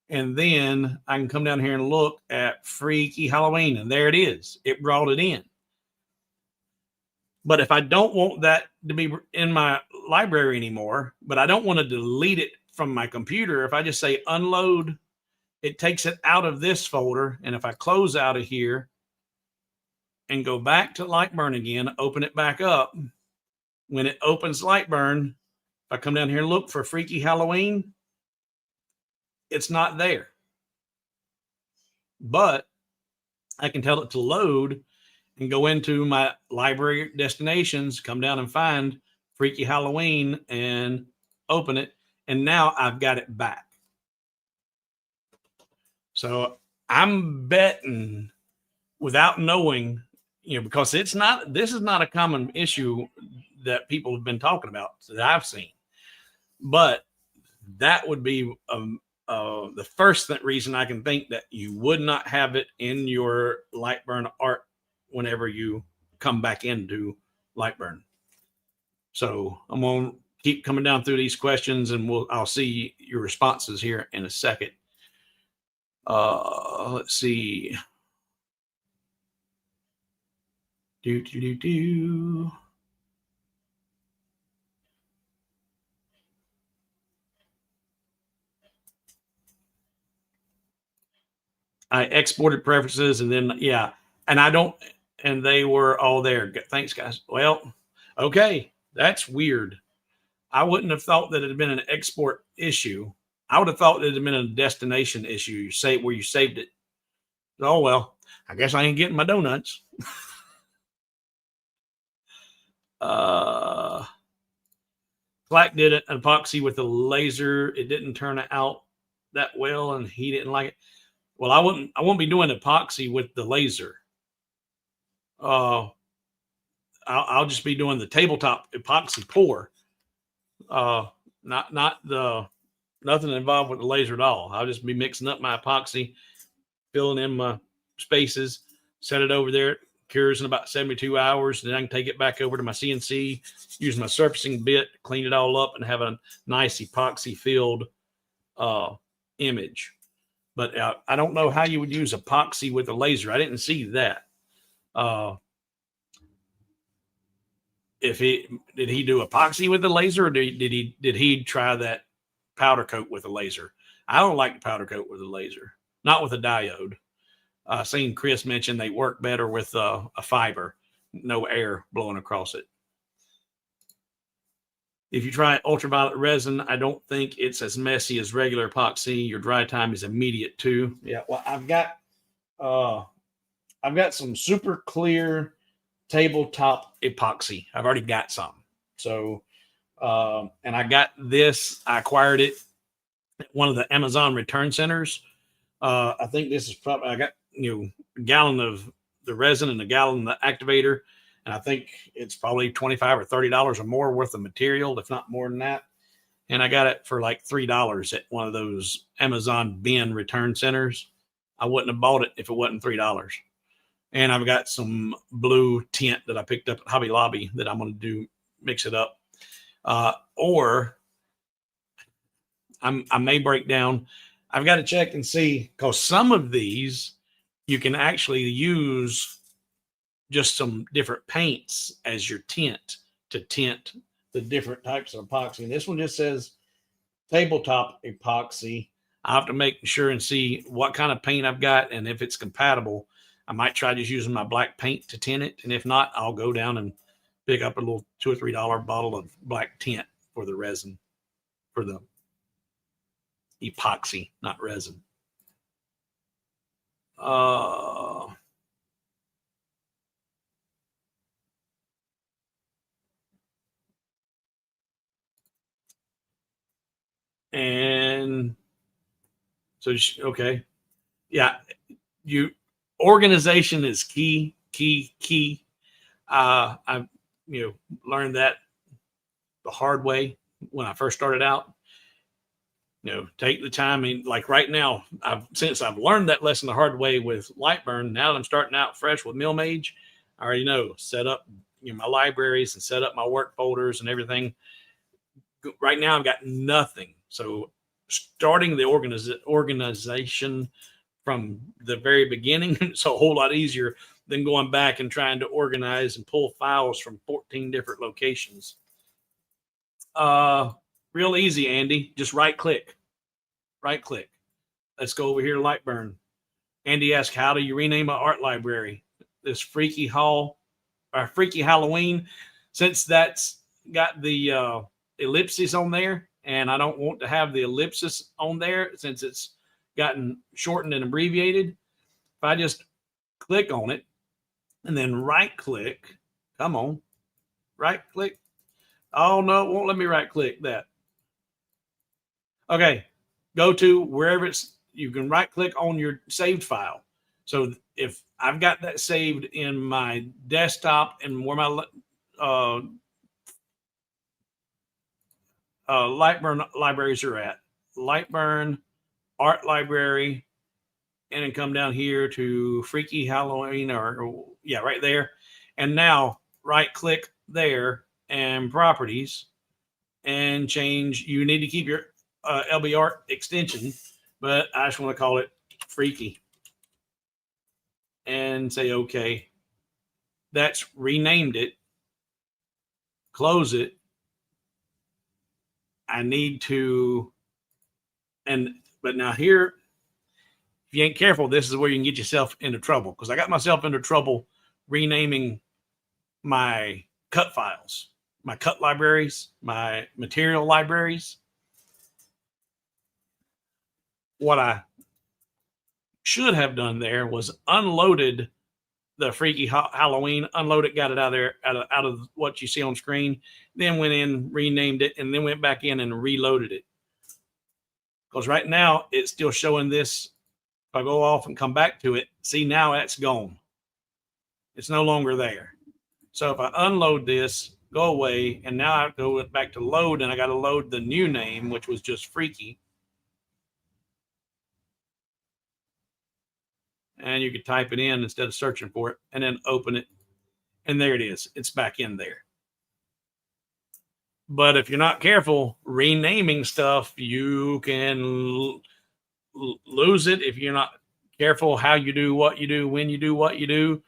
And then I can come down here and look at Freaky Halloween. And there it is. It brought it in. But if I don't want that to be in my library anymore, but I don't want to delete it from my computer, if I just say unload, it takes it out of this folder. And if I close out of here and go back to Lightburn again, open it back up, when it opens Lightburn, if I come down here and look for Freaky Halloween, it's not there. But I can tell it to load and go into my library destinations, come down and find Freaky Halloween and open it. And now I've got it back. So I'm betting, without knowing, because this is not a common issue that people have been talking about that I've seen. But that would be the first reason I can think that you would not have it in your Lightburn art whenever you come back into Lightburn. So I'm going to keep coming down through these questions, and I'll see your responses here in a second. Let's see. I exported preferences, and then yeah, and I don't, and they were all there. Thanks, guys. Well, okay, that's weird. I wouldn't have thought that it had been an export issue. I would have thought that it had been a destination issue. You say where you saved it. Oh well, I guess I ain't getting my donuts. Black did an epoxy with a laser. It didn't turn out that well, and he didn't like it. Well, I won't be doing epoxy with the laser. I'll just be doing the tabletop epoxy pour. Not the nothing involved with the laser at all. I'll just be mixing up my epoxy, filling in my spaces, set it over there. It cures in about 72 hours. Then I can take it back over to my CNC, use my surfacing bit, clean it all up, and have a nice epoxy filled image. But I don't know how you would use epoxy with a laser. I didn't see that. Did he do epoxy with the laser, or did he try that powder coat with a laser? I don't like the powder coat with a laser, not with a diode. Seen Chris mention they work better with a fiber, no air blowing across it. If you try ultraviolet resin, I don't think it's as messy as regular epoxy. Your dry time is immediate too. Yeah, well, I've got some super clear tabletop epoxy. I've already got some. So, and I got this. I acquired it at one of the Amazon return centers. I think this is probably, I got a gallon of the resin and a gallon of the activator. And I think it's probably $25 or $30 or more worth of material, if not more than that. And I got it for like $3 at one of those Amazon bin return centers. I wouldn't have bought it if it wasn't $3. And I've got some blue tint that I picked up at Hobby Lobby that I'm going to mix it up. Or I may break down. I've got to check and see, because some of these you can actually use just some different paints as your tint to tint the different types of epoxy. And this one just says tabletop epoxy. I have to make sure and see what kind of paint I've got, and if it's compatible, I might try just using my black paint to tint it. And if not, I'll go down and pick up a little $2 or $3 bottle of black tint for the resin, for the epoxy, not resin. And so, okay. Yeah. Organization is key. I learned that the hard way when I first started out. Take the time. I mean, like right now, since I've learned that lesson the hard way with Lightburn, now that I'm starting out fresh with Millmage, I already know, set up my libraries and set up my work folders and everything. Right now, I've got nothing. So starting the organization from the very beginning, it's a whole lot easier than going back and trying to organize and pull files from 14 different locations. Real easy, Andy. Just right click. Let's go over here to Lightburn. Andy asked, how do you rename an art library? This Freaky Halloween, since that's got the ellipses on there, and I don't want to have the ellipsis on there since it's gotten shortened and abbreviated. If I just click on it and then right click, come on, right click. Oh no, it won't let me right click that. Okay, go to wherever you can right click on your saved file. So if I've got that saved in my desktop and where my Lightburn libraries are at, Lightburn art library, and then come down here to Freaky Halloween, or yeah, right there. And now right click there and properties and change. You need to keep your LB Art extension, but I just want to call it Freaky and say, okay, that's renamed it. Close it. I need to, but now here, if you ain't careful, this is where you can get yourself into trouble, because I got myself into trouble renaming my cut files, my cut libraries, my material libraries. What I should have done there was unloaded the Freaky Halloween, unloaded, got it out of there, out of what you see on screen, then went in, renamed it, and then went back in and reloaded it. Because right now it's still showing this. If I go off and come back to it, see, now that's gone. It's no longer there. So if I unload this, go away, and now I go back to load, and I got to load the new name, which was just Freaky. And you could type it in instead of searching for it, and then open it. And there it is. It's back in there. But if you're not careful renaming stuff, you can lose it if you're not careful how you do what you do, when you do what you do,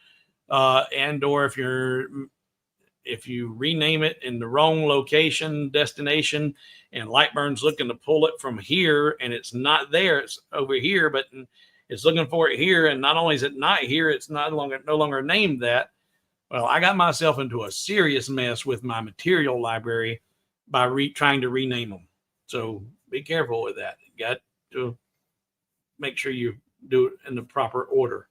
and or if you rename it in the wrong location, destination, and Lightburn's looking to pull it from here and it's not there, it's over here, but it's looking for it here, and not only is it not here, it's no longer named that. Well, I got myself into a serious mess with my material library by trying to rename them. So be careful with that. You got to make sure you do it in the proper order.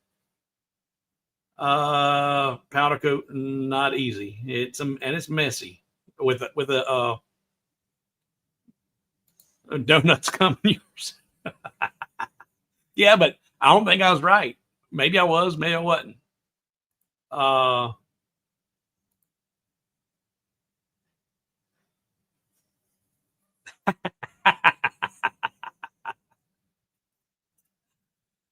Powder coat, not easy. It's messy with a donuts coming yours. Yeah, but I don't think I was right. Maybe I was, maybe I wasn't.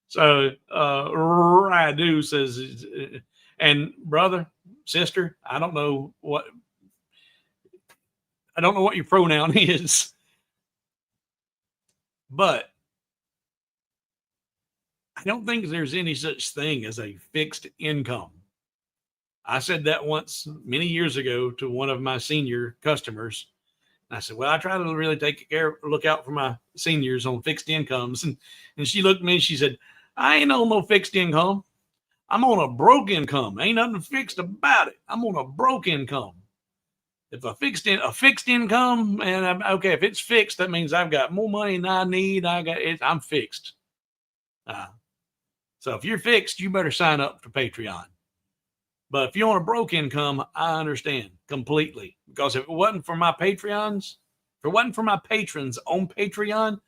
So Radu says, and brother, sister, I don't know what your pronoun is, but I don't think there's any such thing as a fixed income. I said that once many years ago to one of my senior customers. I said, well, I try to really look out for my seniors on fixed incomes. And she looked at me and she said, I ain't on no fixed income. I'm on a broke income. Ain't nothing fixed about it. I'm on a broke income. If a fixed income, and okay, if it's fixed, that means I've got more money than I need. I'm fixed. So if you're fixed, you better sign up for Patreon. But if you're on a broke income, I understand completely. Because if it wasn't for my Patreons, if it wasn't for my patrons on Patreon,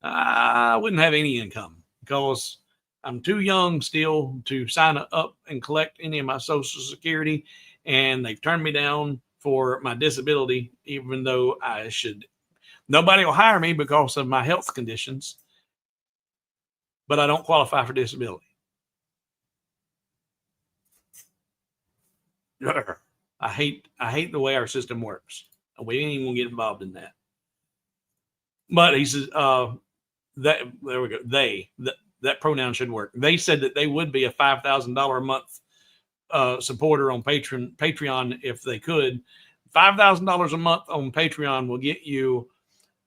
I wouldn't have any income, because I'm too young still to sign up and collect any of my Social Security. And they've turned me down for my disability, even though I should. Nobody will hire me because of my health conditions, but I don't qualify for disability. I hate the way our system works. We ain't even gonna get involved in that. But he says, that there we go. That pronoun should work. They said that they would be a $5,000 a month supporter on Patreon if they could. $5,000 a month on Patreon will get you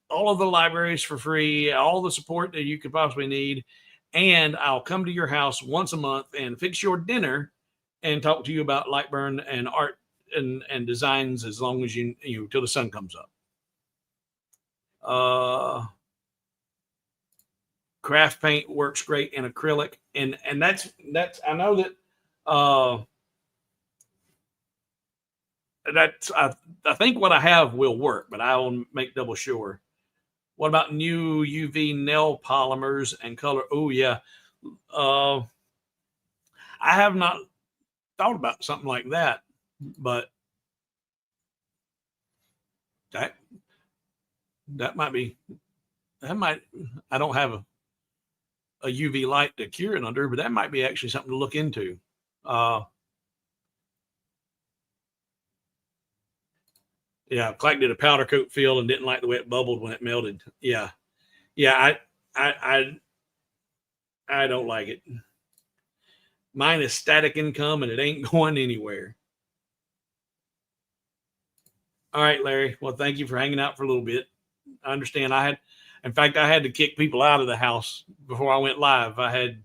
all of the libraries for free, all the support that you could possibly need, and I'll come to your house once a month and fix your dinner and talk to you about Lightburn and art and designs, as long as you till the sun comes up. Craft paint works great in acrylic, and that's I know that that's I think what I have will work, but I'll make double sure. What about new UV nail polymers and color? Oh yeah, I have not thought about something like that, but that might be, I don't have a UV light to cure it under, but that might be actually something to look into. Yeah, Clack did a powder coat fill and didn't like the way it bubbled when it melted. Yeah, yeah, I don't like it. Mine is static income and it ain't going anywhere. All right, Larry. Well, thank you for hanging out for a little bit. I understand. In fact, I had to kick people out of the house before I went live. I had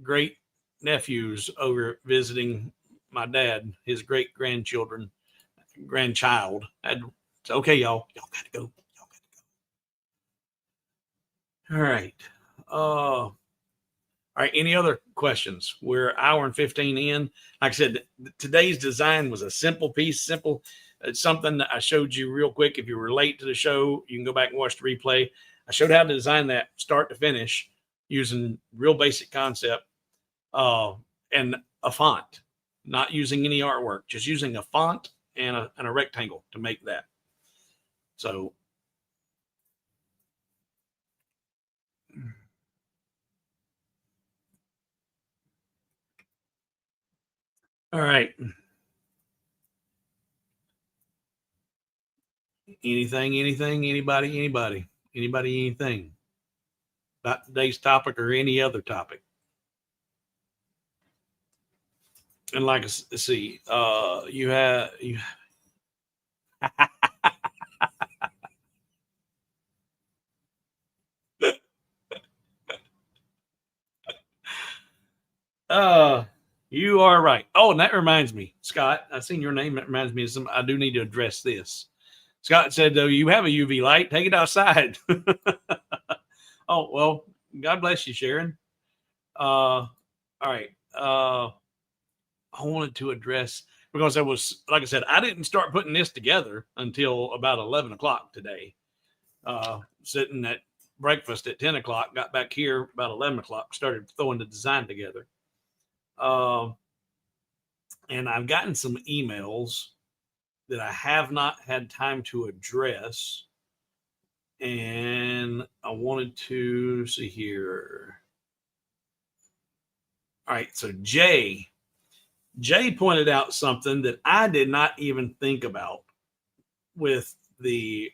great nephews over visiting my dad, his great grandchild. Okay, y'all got to go. Y'all got to go. All right. All right. Any other questions? We're an hour and 15 in. Like I said, today's design was a simple piece, simple. It's something that I showed you real quick. If you were late to the show, you can go back and watch the replay. I showed how to design that start to finish using real basic concept and a font, not using any artwork, just using a font and a rectangle to make that. So, all right. Anything, anybody, anything about today's topic or any other topic. And like, let's see, you have. You are right. Oh, and that reminds me, Scott, I seen your name. That reminds me of some, I do need to address this. Scott said, though, you have a UV light, take it outside. Oh, well, God bless you, Sharon. All right. I wanted to address, because I was, like I said, I didn't start putting this together until about 11 o'clock today. Sitting at breakfast at 10 o'clock, got back here about 11 o'clock, started throwing the design together. And I've gotten some emails that I have not had time to address. And I wanted to see here. All right. So Jay pointed out something that I did not even think about with the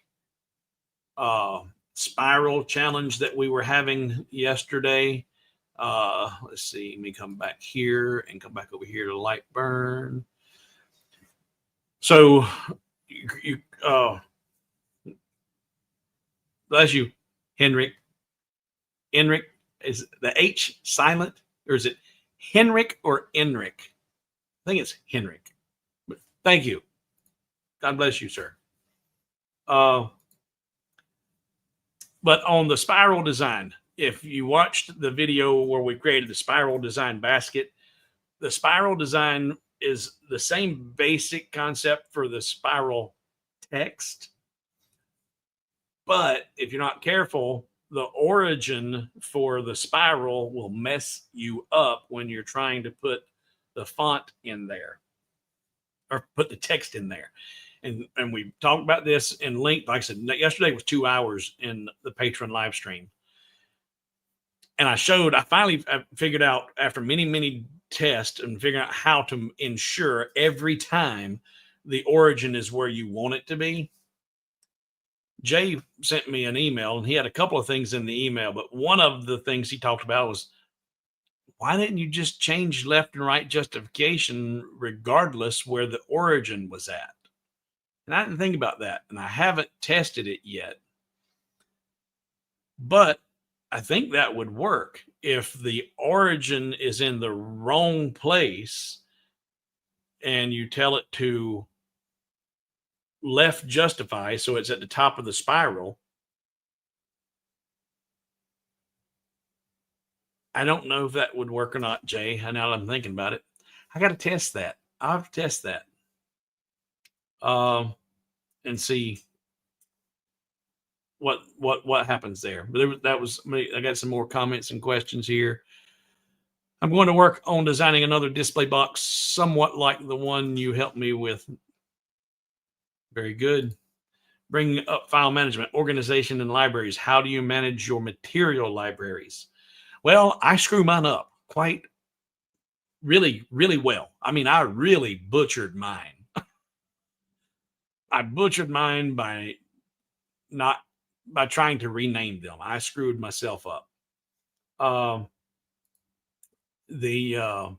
spiral challenge that we were having yesterday. Let's see. Let me come back here and come back over here to light burn. So you bless you, Henrik. Henrik, is the H silent, or is it Henrik or Enric? I think it's Henrik. But thank you. God bless you, sir. But on the spiral design, if you watched the video where we created the spiral design basket, the spiral design is the same basic concept for the spiral text. But if you're not careful, the origin for the spiral will mess you up when you're trying to put the font in there or put the text in there. And we talked about this in length. Like I said, yesterday was 2 hours in the Patreon live stream. And I finally figured out after many tests and figuring out how to ensure every time the origin is where you want it to be. Jay sent me an email and he had a couple of things in the email, but one of the things he talked about was, why didn't you just change left and right justification regardless where the origin was at? And I didn't think about that, and I haven't tested it yet. But I think that would work if the origin is in the wrong place and you tell it to left justify, so it's at the top of the spiral. I don't know if that would work or not, Jay. Now that I'm thinking about it, I got to test that. I'll have to test that. And see what happens there. But that was me. I got some more comments and questions here. I'm going to work on designing another display box, somewhat like the one you helped me with. Very good. Bring up file management, organization, and libraries. How do you manage your material libraries? Well, I screw mine up quite really well. I mean, I really butchered mine. I butchered mine by trying to rename them. I screwed myself up. The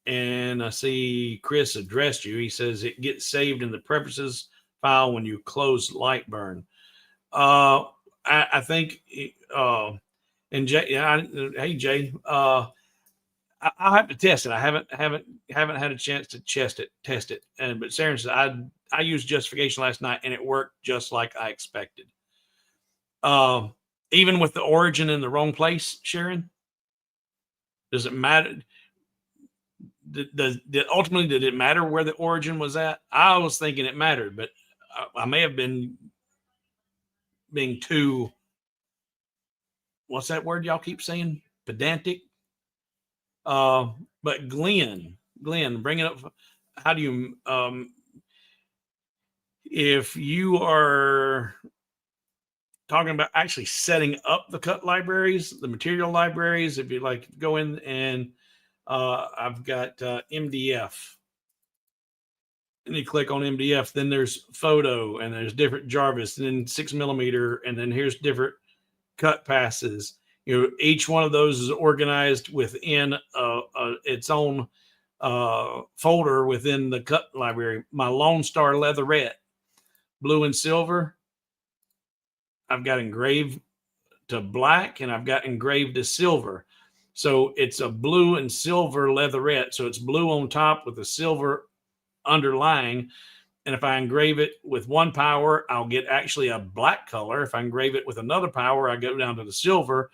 And I see Chris addressed you. He says it gets saved in the preferences file when you close Lightburn. I think, and Jay, hey Jay, I'll have to test it. I haven't had a chance to test it. And but Sarah said I used justification last night and it worked just like I expected. Even with the origin in the wrong place, Sharon, does it matter? Ultimately, did it matter where the origin was at? I was thinking it mattered, but I may have been being too, what's that word y'all keep saying? Pedantic. But Glenn, bring it up. How do you, if you are talking about actually setting up the cut libraries, the material libraries, if you like go in and I've got MDF. And you click on MDF, then there's photo and there's different Jarvis and then 6mm. And then here's different cut passes. You know, each one of those is organized within its own folder within the cut library. My Lone Star Leatherette, blue and silver. I've got engraved to black and I've got engraved to silver. So it's a blue and silver leatherette. So it's blue on top with a silver underlying. And if I engrave it with one power, I'll get actually a black color. If I engrave it with another power, I go down to the silver,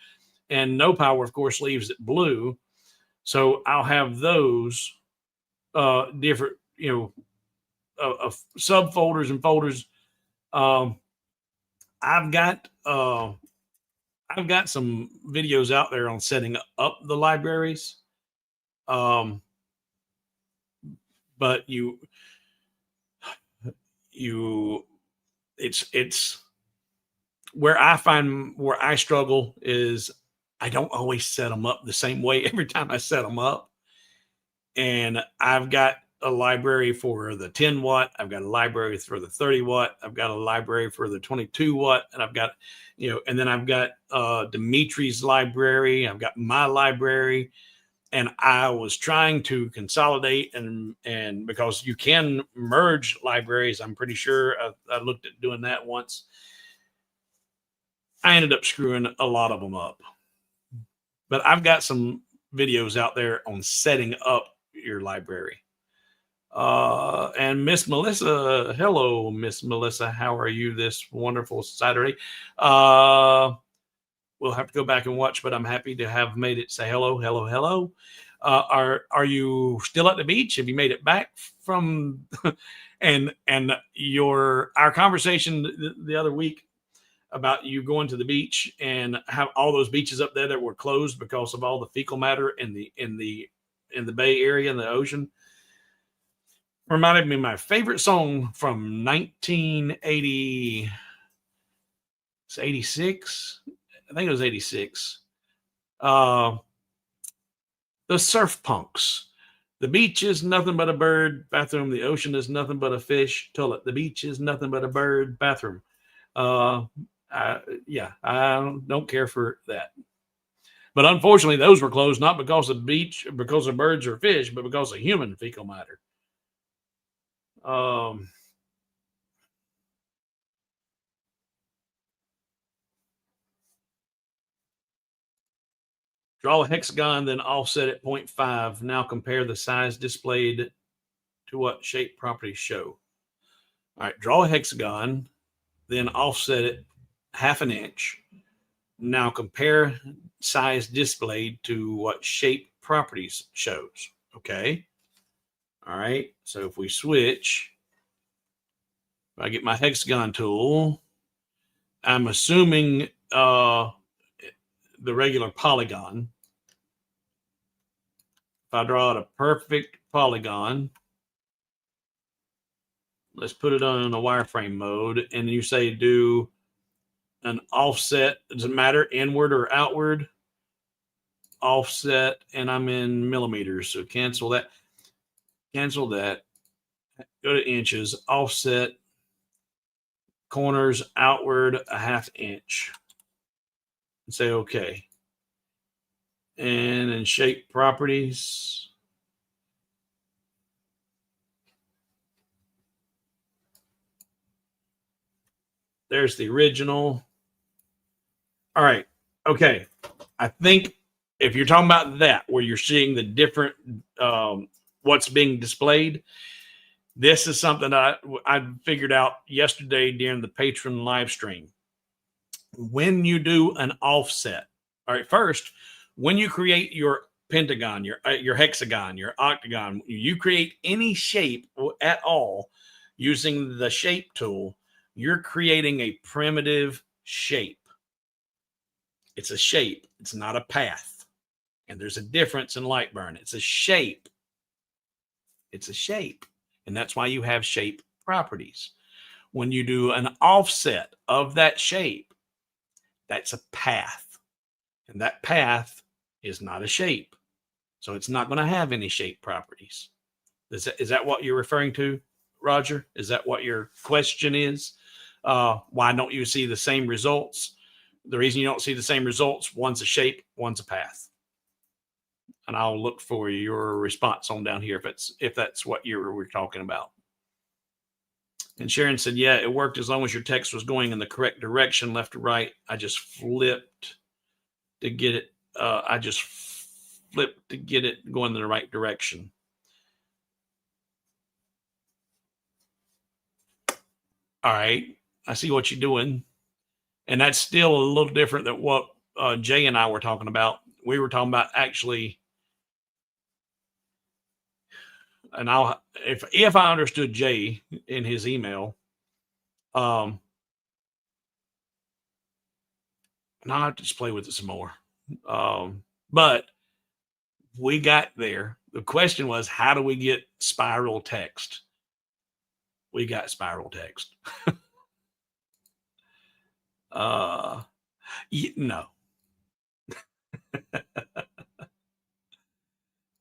and no power, of course, leaves it blue. So I'll have those different, subfolders and folders. I've got some videos out there on setting up the libraries. But it's where I struggle is I don't always set them up the same way every time I set them up. And I've got a library for the 10 watt. I've got a library for the 30 watt. I've got a library for the 22 watt. And I've got, and then I've got Dimitri's library. I've got my library. And I was trying to consolidate and because you can merge libraries, I'm pretty sure I looked at doing that once. I ended up screwing a lot of them up. But I've got some videos out there on setting up your library. And Miss Melissa, hello, Miss Melissa. How are you this wonderful Saturday? We'll have to go back and watch, but I'm happy to have made it. Say hello, hello, hello. Are you still at the beach? Have you made it back from and our conversation the other week about you going to the beach and have all those beaches up there that were closed because of all the fecal matter in the Bay Area and the ocean reminded me of my favorite song from 1980. It's 86. I think it was 86. The Surf Punks. The beach is nothing but a bird bathroom. The ocean is nothing but a fish toilet. The beach is nothing but a bird bathroom. I don't care for that. But unfortunately, those were closed not because of beach, because of birds or fish, but because of human fecal matter. Draw a hexagon, then offset at 0.5. Now compare the size displayed to what shape properties show. All right, draw a hexagon, then offset it 1/2 inch. Now compare size displayed to what shape properties shows. Okay. All right. So if we switch, if I get my hexagon tool, I'm assuming the regular polygon. If I draw out a perfect polygon, let's put it on a wireframe mode, and you say do an offset. Does it matter inward or outward? Offset, and I'm in millimeters, so cancel that. Go to inches, offset, corners outward a 1/2 inch. And say okay. And in shape properties, there's the original. All right. Okay. I think if you're talking about that, where you're seeing the different, what's being displayed, this is something that I figured out yesterday during the Patreon live stream. When you do an offset, all right, first, when you create your pentagon, your hexagon, your octagon, you create any shape at all using the shape tool, you're creating a primitive shape. It's a shape. It's not a path. And there's a difference in light burn. It's a shape. It's a shape. And that's why you have shape properties. When you do an offset of that shape, that's a path. And that path is not a shape. So it's not going to have any shape properties. Is that what you're referring to, Roger? Is that what your question is? Why don't you see the same results? The reason you don't see the same results, one's a shape, one's a path. And I'll look for your response on down here if that's what you were talking about. And Sharon said, yeah, it worked as long as your text was going in the correct direction, left to right. I just flipped to get it. Going in the right direction. All right. I see what you're doing. And that's still a little different than what Jay and I were talking about. We were talking about actually, and if I understood Jay in his email, now I have to just play with it some more. But we got there. The question was, how do we get spiral text? We got spiral text. No.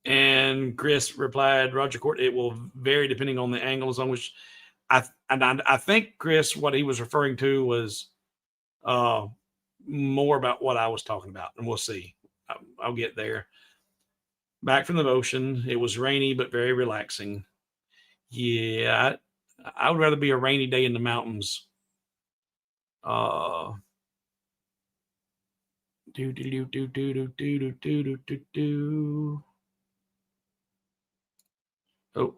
And Chris replied, Roger Court, it will vary depending on the angles on which I think Chris, what he was referring to was more about what I was talking about, and we'll see. I'll get there. Back from the ocean. It was rainy, but very relaxing. Yeah, I would rather be a rainy day in the mountains. Oh,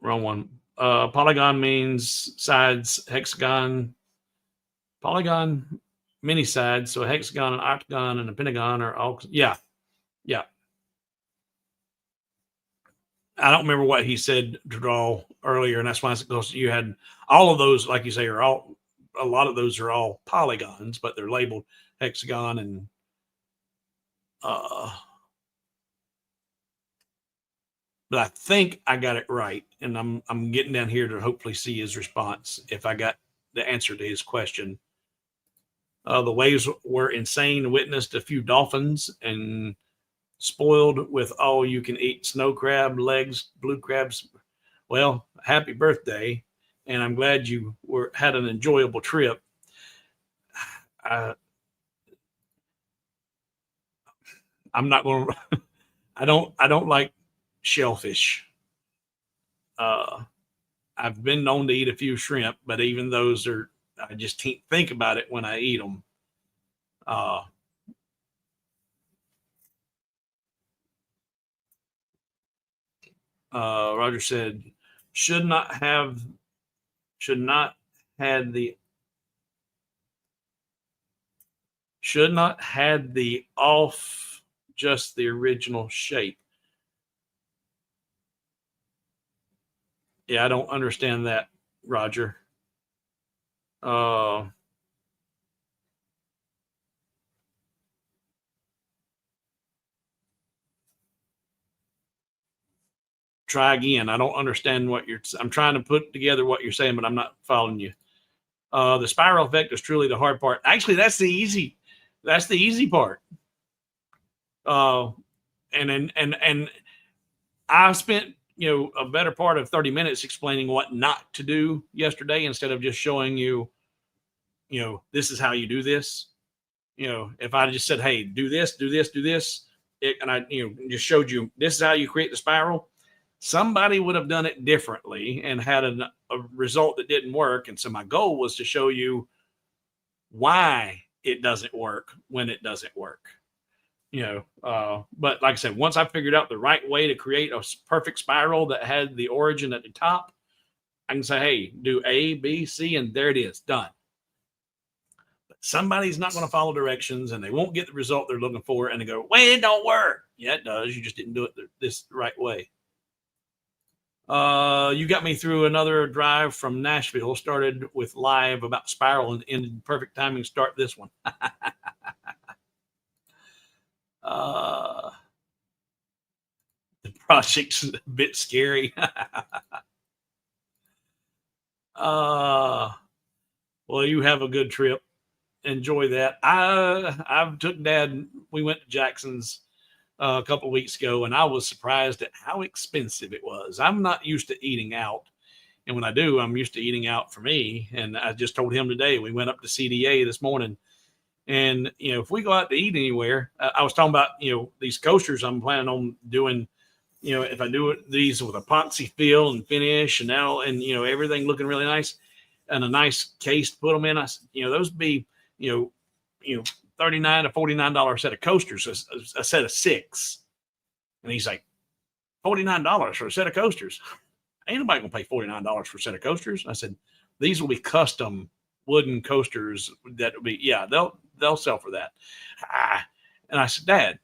wrong one. Polygon means sides, hexagon, polygon, many sides. So a hexagon, an octagon, and a pentagon are all, yeah. I don't remember what he said to draw earlier, and that's why you had all of those, like you say, a lot of those are all polygons, but they're labeled hexagon and but I think I got it right, and I'm getting down here to hopefully see his response if I got the answer to his question. The waves were insane. Witnessed a few dolphins and spoiled with all you can eat snow crab legs, blue crabs. Well, happy birthday, and I'm glad you had an enjoyable trip. I'm not going to. I don't like shellfish. I've been known to eat a few shrimp, but even those I just can't think about it when I eat them. Roger said, should not had the off, just the original shape. Yeah, I don't understand that, Roger. Try again. I don't understand I'm trying to put together what you're saying, but I'm not following you. The spiral effect is truly the hard part. Actually, that's the easy part. And I spent a better part of 30 minutes explaining what not to do yesterday instead of just showing you, this is how you do this. If I just said, hey, do this, do this, do this, and I, just showed you this is how you create the spiral, somebody would have done it differently and had a result that didn't work. And so my goal was to show you why it doesn't work when it doesn't work. But like I said, once I figured out the right way to create a perfect spiral that had the origin at the top, I can say, hey, do A, B, C, and there it is, done. But somebody's not going to follow directions and they won't get the result they're looking for. And they go, well, it don't work. Yeah, it does. You just didn't do it this right way. You got me through another drive from Nashville, started with live about spiral and ended perfect timing. Start this one. The project's a bit scary. Well, you have a good trip. Enjoy that. I took Dad. We went to Jackson's a couple of weeks ago, and I was surprised at how expensive it was. I'm not used to eating out, and when I do, I'm used to eating out for me. And I just told him today, we went up to CDA this morning, and if we go out to eat anywhere, I was talking about these coasters I'm planning on doing. If I do these with epoxy fill and finish and now everything looking really nice and a nice case to put them in, those be $39 to $49 set of coasters, a set of 6. And he's like, $49 for a set of coasters? Ain't nobody gonna pay $49 for a set of coasters. I said, these will be custom wooden coasters that will be, they'll sell for that. And I said, Dad,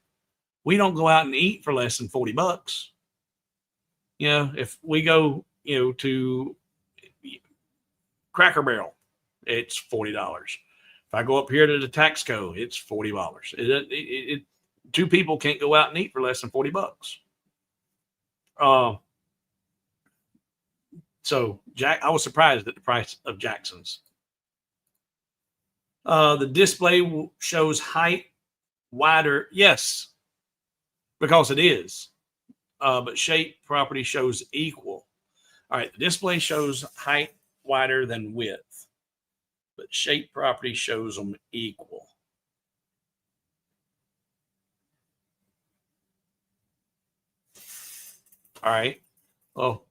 we don't go out and eat for less than $40. If we go, to Cracker Barrel, it's $40. If I go up here to the Taxco, it's $40. Two people can't go out and eat for less than $40. So I was surprised at the price of Jackson's. The display shows height wider. Yes, because it is. But shape property shows equal. All right, the display shows height wider than width, but shape property shows them equal. All right. Well,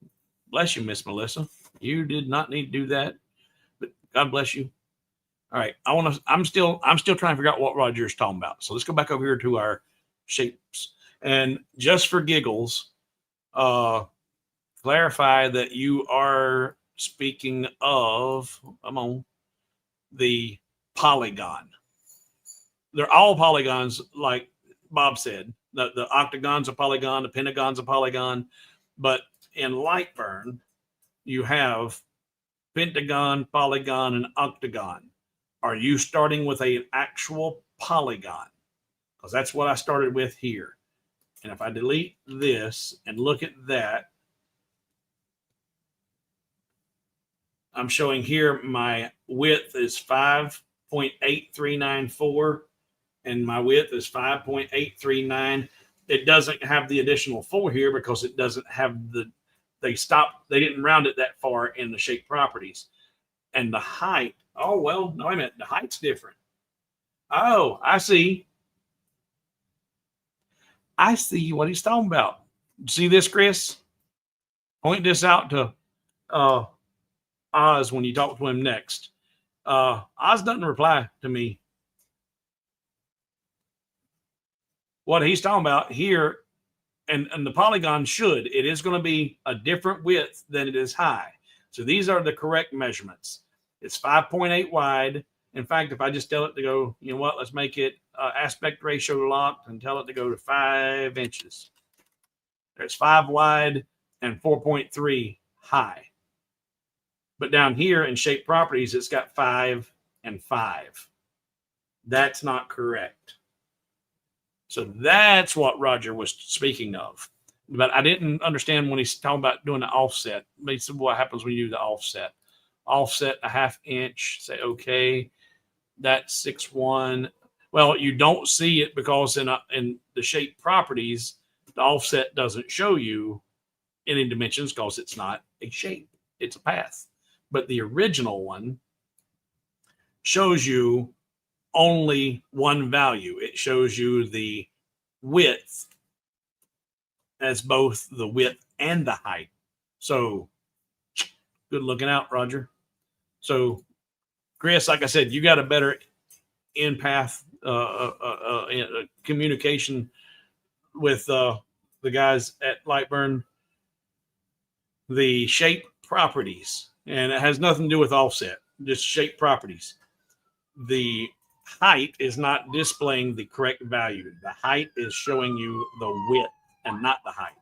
bless you, Miss Melissa. You did not need to do that, but God bless you. All right. I'm still trying to figure out what Roger's talking about. So let's go back over here to our shapes. And just for giggles, clarify that you are speaking of, the polygon. They're all polygons, like Bob said. The octagon's a polygon, the pentagon's a polygon. But in Lightburn, you have pentagon, polygon, and octagon. Are you starting with an actual polygon? Because that's what I started with here. And if I delete this and look at that, I'm showing here my width is 5.8394 and my width is 5.839. It doesn't have the additional 4 here because it doesn't have they didn't round it that far in the shape properties. And the height, no, wait a minute, the height's different. Oh, I see what he's talking about. See this, Chris? Point this out to Oz when you talk to him next. Oz doesn't reply to me. What he's talking about here, and the polygon it is going to be a different width than it is high. So these are the correct measurements. It's 5.8 wide. In fact, if I just tell it to go, let's make it aspect ratio locked and tell it to go to 5 inches. There's 5 wide and 4.3 high. But down here in shape properties, it's got 5 and 5. That's not correct. So that's what Roger was speaking of. But I didn't understand when he's talking about doing the offset. He said, what happens when you do the offset? Offset a 1/2 inch, say, okay, that's 6.1. Well, you don't see it because in the shape properties, the offset doesn't show you any dimensions because it's not a shape, it's a path. But the original one shows you only one value. It shows you the width as both the width and the height. So good looking out, Roger. So Chris, like I said, you got a better in-path communication with the guys at Lightburn. The shape properties, and it has nothing to do with offset, just shape properties. The height is not displaying the correct value. The height is showing you the width and not the height.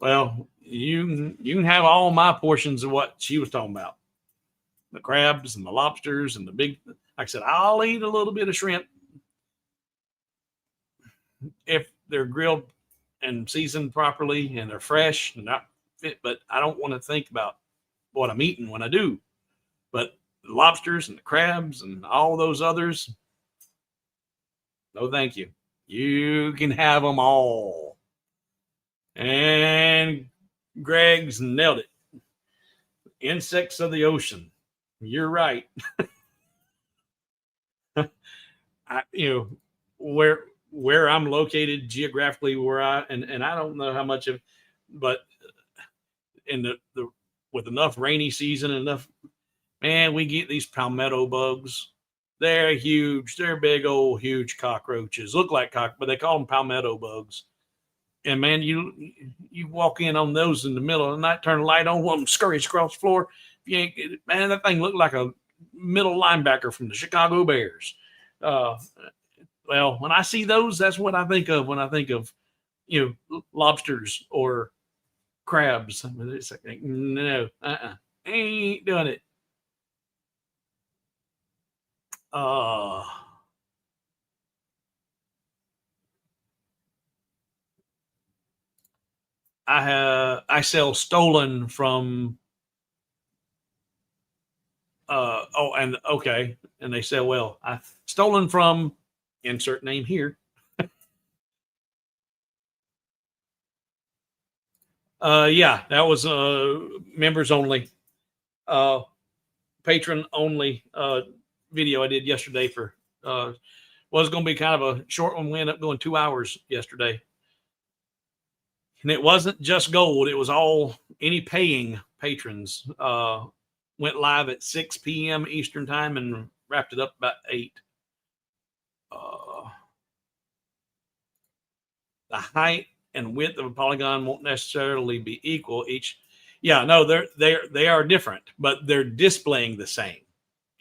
Well, you can have all my portions of what she was talking about. The crabs and the lobsters and the big, like I said, I'll eat a little bit of shrimp if they're grilled and seasoned properly and they're fresh and not fit, but I don't want to think about what I'm eating when I do. But the lobsters and the crabs and all those others, no thank you. You can have them all. And Greg's nailed it. Insects of the ocean. You're right. Where I'm located geographically, and I don't know how much of, but in the with enough rainy season, enough, man, we get these palmetto bugs. They're huge. They're big old huge cockroaches. Look like but they call them palmetto bugs. And man, you walk in on those in the middle of the night, turn the light on, one of them scurries across the floor. Man, that thing looked like a middle linebacker from the Chicago Bears. Well, when I see those, that's what I think of when I think of, lobsters or crabs. It's like, no, ain't doing it. I sell stolen from and they say, well, I stolen from insert name here. Yeah, that was members only, patron only video I did yesterday for was going to be kind of a short one. We ended up going 2 hours yesterday. And it wasn't just gold. It was all any paying patrons. Went live at 6 p.m. Eastern time and wrapped it up about 8. The height and width of a polygon won't necessarily be equal each. Yeah, no, they are different, but they're displaying the same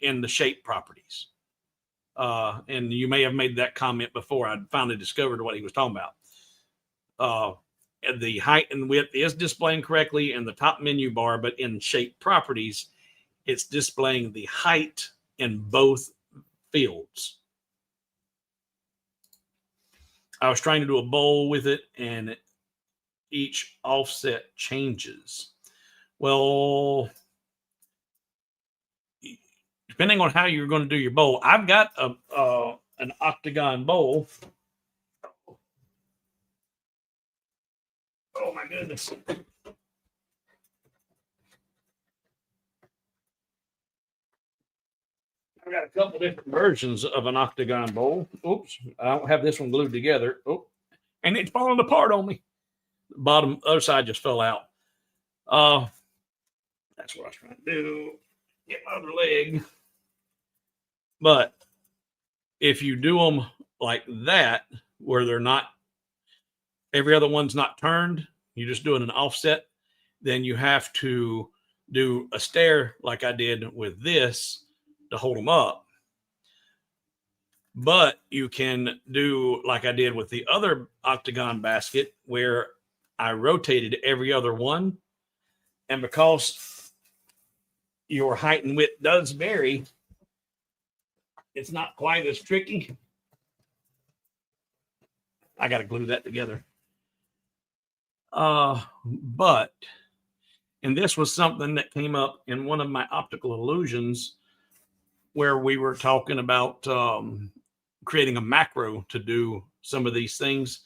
in the shape properties. And you may have made that comment before. I finally discovered what he was talking about. The height and width is displaying correctly in the top menu bar, but in shape properties, it's displaying the height in both fields. I was trying to do a bowl with it, and each offset changes. Well, depending on how you're going to do your bowl, I've got an octagon bowl. Oh my goodness. I've got a couple different versions of an octagon bowl. Oops, I don't have this one glued together. Oh, and it's falling apart on me. The bottom, other side just fell out. That's what I was trying to do. Get my other leg. But if you do them like that, where they're not, every other one's not turned, you're just doing an offset, then you have to do a stair like I did with this to hold them up. But you can do like I did with the other octagon basket, where I rotated every other one. And because your height and width does vary, it's not quite as tricky. I got to glue that together. But, and this was something that came up in one of my optical illusions, where we were talking about creating a macro to do some of these things.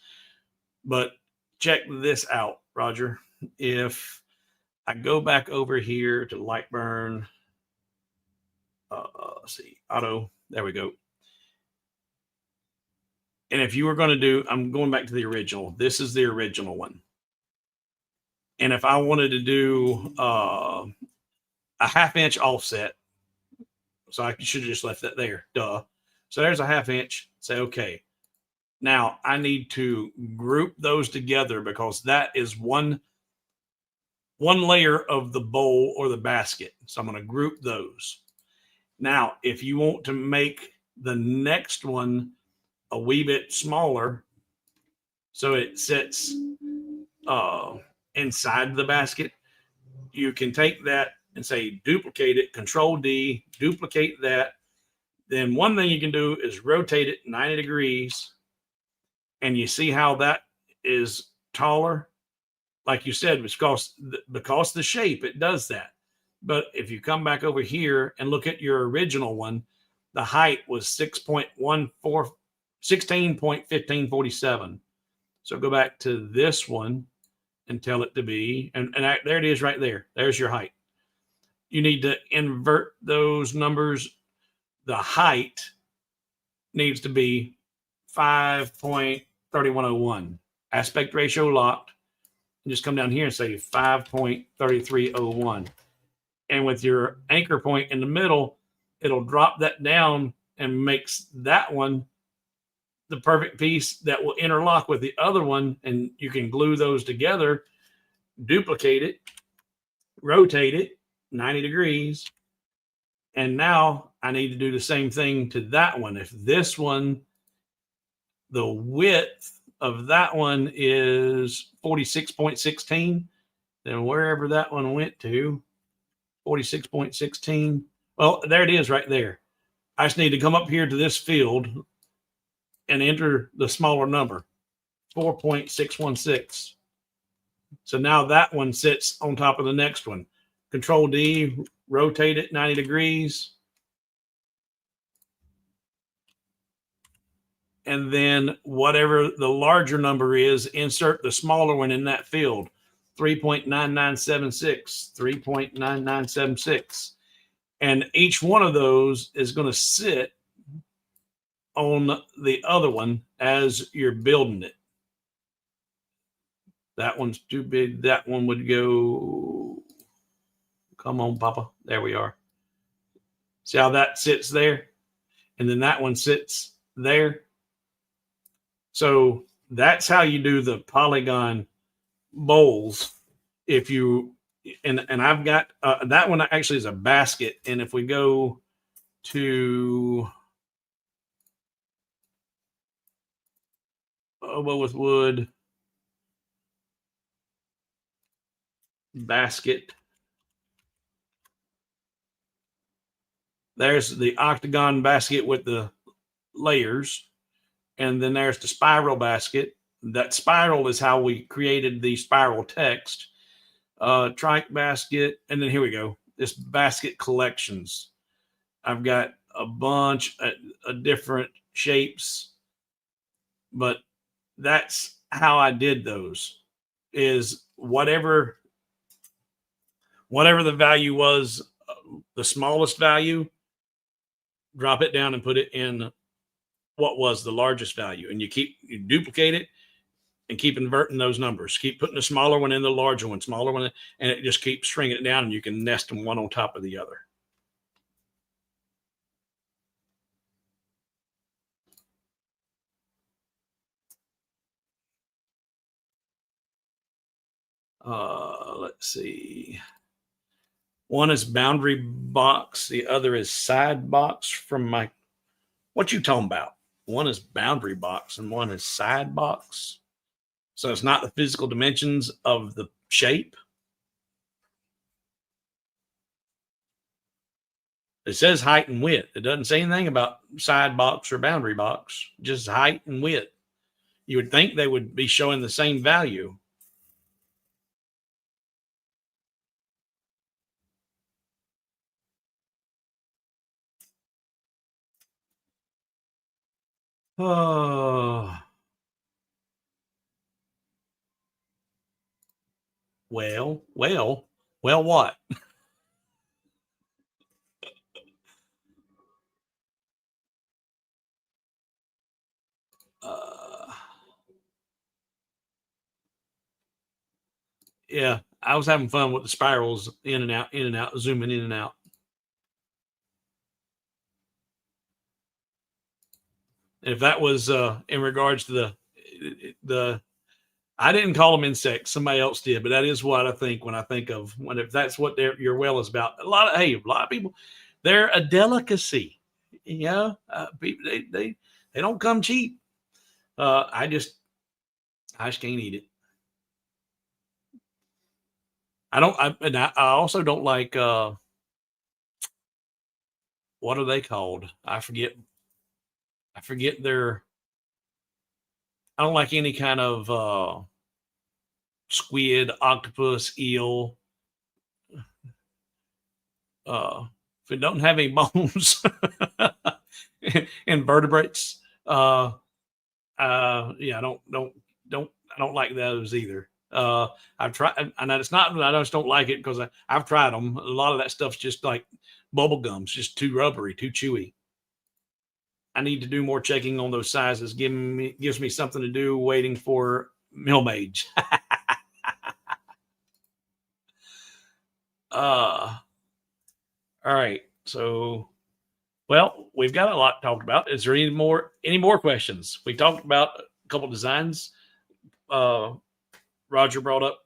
But check this out, Roger. If I go back over here to Lightburn, let's see, auto, there we go. And if you were going to do, I'm going back to the original. This is the original one. And if I wanted to do a 1/2 inch offset, so I should have just left that there, duh. So there's a 1/2 inch. Say, okay, now I need to group those together because that is one layer of the bowl or the basket. So I'm going to group those. Now, if you want to make the next one a wee bit smaller, so it sits inside the basket, you can take that and say duplicate it, Control D, duplicate that. Then one thing you can do is rotate it 90 degrees, and you see how that is taller. Like you said, because the shape, it does that. But if you come back over here and look at your original one, the height was 16.1547. So go back to this one and tell it to be, and there it is right there. There's your height. You need to invert those numbers. The height needs to be 5.3101. Aspect ratio locked. And just come down here and say 5.3301. And with your anchor point in the middle, it'll drop that down and makes that one the perfect piece that will interlock with the other one. And you can glue those together, duplicate it, rotate it 90 degrees. And now I need to do the same thing to that one. If this one, the width of that one is 46.16, then wherever that one went to, 46.16, well, there it is right there. I just need to come up here to this field and enter the smaller number, 4.616. So now that one sits on top of the next one. Control D, rotate it 90 degrees. And then whatever the larger number is, insert the smaller one in that field, 3.9976, 3.9976. And each one of those is going to sit on the other one as you're building it. That one's too big. That one would go, come on, Papa. There we are. See how that sits there? And then that one sits there. So that's how you do the polygon bowls. If you, and I've got, that one actually is a basket. And if we go to Hobo with wood, basket, there's the octagon basket with the layers. And then there's the spiral basket. That spiral is how we created the spiral text. Trike basket. And then here we go. This basket collections. I've got a bunch of different shapes, but that's how I did those, is whatever the value was, the smallest value, drop it down and put it in what was the largest value. And you duplicate it and keep inverting those numbers. Keep putting the smaller one in the larger one, smaller one, and it just keeps stringing it down, and you can nest them one on top of the other. Let's see. One is boundary box. The other is side box from my, what you talking about? One is boundary box and one is side box. So it's not the physical dimensions of the shape. It says height and width. It doesn't say anything about side box or boundary box, just height and width. You would think they would be showing the same value. Oh, well, what? Uh, yeah, I was having fun with the spirals in and out, zooming in and out. And if that was in regards to the I didn't call them insects, somebody else did, but that is what I think when I think of when if that's what your well is about. A lot of people, they're a delicacy. You know, people they don't come cheap. I just can't eat it. I also don't like what are they called? I forget their I don't like any kind of squid, octopus, eel. If it don't have any bones, invertebrates. Yeah, I don't like those either. I've tried, and it's not that I just don't like it because I've tried them. A lot of that stuff's just like bubble gum's just too rubbery, too chewy. I need to do more checking on those sizes. Gives me something to do waiting for mill mage. All right. So, well, we've got a lot talked about. Is there any more questions? We talked about a couple designs. Uh, Roger brought up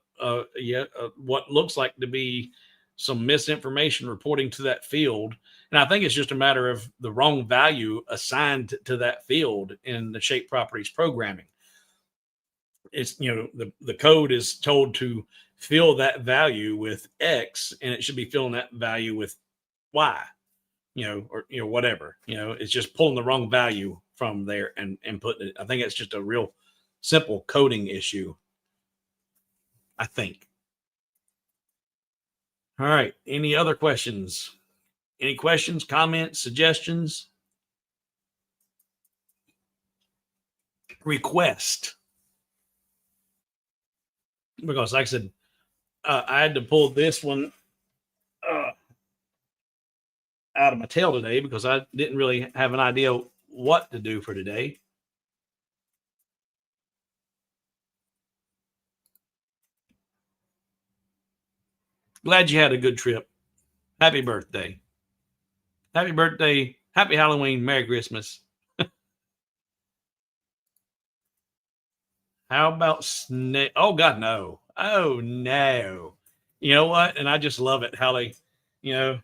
what looks like to be some misinformation reporting to that field. And I think it's just a matter of the wrong value assigned to that field in the shape properties programming. It's, the code is told to fill that value with X and it should be filling that value with Y, or, whatever, it's just pulling the wrong value from there and putting it. I think it's just a real simple coding issue. I think. All right. Any other questions? Any questions, comments, suggestions? Request. Because, like I said, I had to pull this one out of my tail today because I didn't really have an idea what to do for today. Glad you had a good trip. Happy birthday. Happy birthday. Happy Halloween. Merry Christmas. How about snake? Oh God, no. Oh no. You know what? And I just love it how they,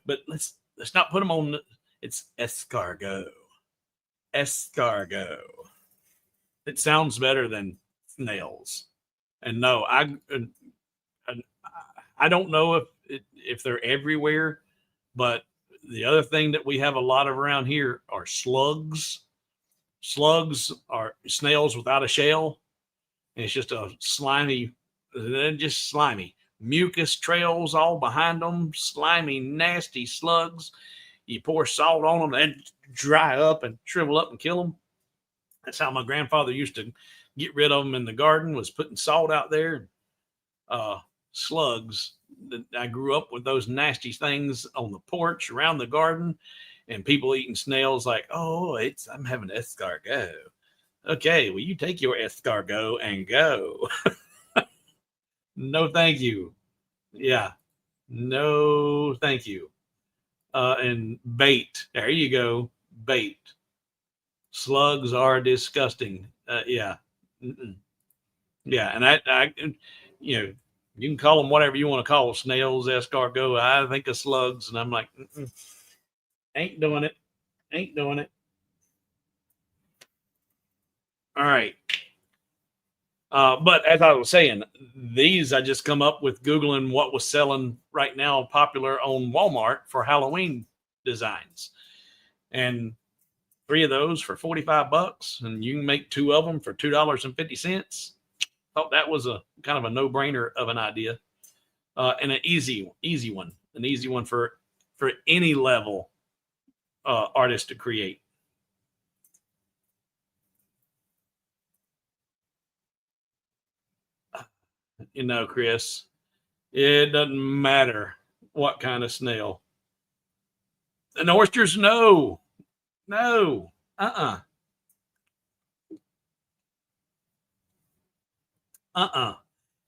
but let's not put them on. It's escargot. Escargot. It sounds better than snails. And no, I don't know if they're everywhere, but the other thing that we have a lot of around here are slugs. Slugs are snails without a shell. And it's just a slimy, they're just slimy. Mucus trails all behind them, slimy, nasty slugs. You pour salt on them, and dry up and shrivel up and kill them. That's how my grandfather used to get rid of them in the garden, was putting salt out there. Slugs. I grew up with those nasty things on the porch around the garden, and people eating snails like, oh, I'm having escargot. Okay, well, you take your escargot and go. No, thank you. Yeah, no, thank you. And bait. There you go. Bait. Slugs are disgusting. Yeah. Mm-mm. Yeah. And you can call them whatever you want to call snails, escargot. I think of slugs, and I'm like, ain't doing it. Ain't doing it. All right. But as I was saying, these I just come up with Googling what was selling right now popular on Walmart for Halloween designs. And 3 of those for $45, and you can make 2 of them for $2.50. Thought that was a kind of a no-brainer of an idea. And an easy one for any level artist to create. you know, Chris, it doesn't matter what kind of snail. And oysters, no, no, uh-uh, uh-uh.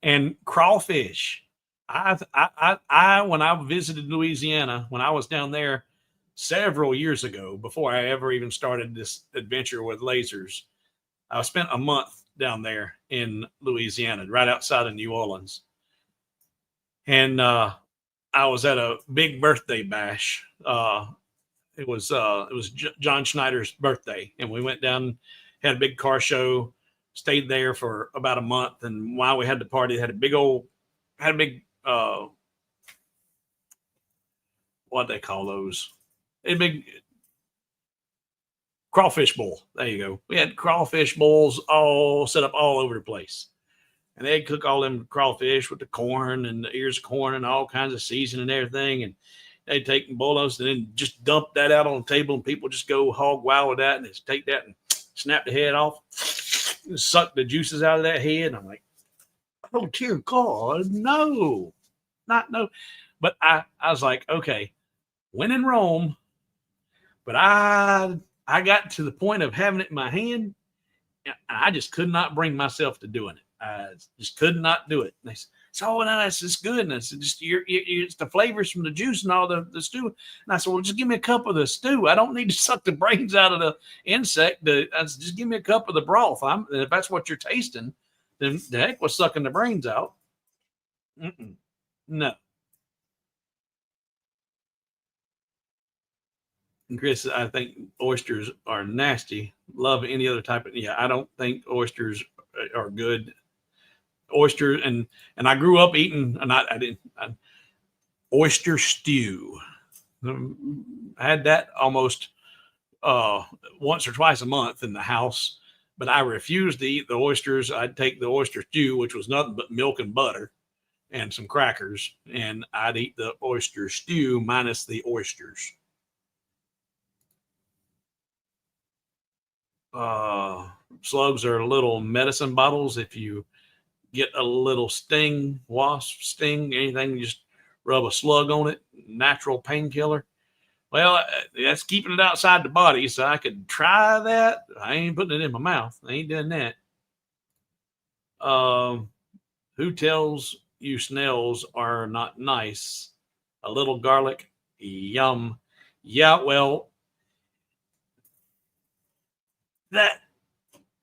And crawfish. When I visited Louisiana, when I was down there several years ago, before I ever even started this adventure with lasers, I spent a month down there in Louisiana, right outside of New Orleans. And I was at a big birthday bash. It was John Schneider's birthday, and we went down, had a big car show, stayed there for about a month, and while we had the party, had a big what they call those, a big crawfish bowl. There you go. We had crawfish bowls all set up all over the place. And they'd cook all them crawfish with the corn and the ears of corn and all kinds of seasoning and everything. And they'd take the bolos and then just dump that out on the table, and people just go hog wild with that, and just take that and snap the head off, suck the juices out of that head. And I'm like, oh dear God, no, not no. But I was like, okay, when in Rome. But I got to the point of having it in my hand, and I just could not bring myself to doing it. I just could not do it. And they said, "So no, it's just good." And I said, "Just it's the flavors from the juice and all the stew." And I said, "Well, just give me a cup of the stew. I don't need to suck the brains out of the insect. I said, just give me a cup of the broth. If that's what you're tasting, then the heck with sucking the brains out." Mm-mm. No. And Chris, I think oysters are nasty. Love any other type of, yeah. I don't think oysters are good. Oyster and I grew up eating, and I didn't oyster stew. I had that almost once or twice a month in the house, but I refused to eat the oysters. I'd take the oyster stew, which was nothing but milk and butter and some crackers, and I'd eat the oyster stew minus the oysters. Slugs are little medicine bottles. If you get a little sting, wasp sting, anything, just rub a slug on it, natural painkiller. Well, that's keeping it outside the body, so I could try that. I ain't putting it in my mouth. I ain't doing that. Who tells you snails are not nice? A little garlic, yum. Yeah, well, that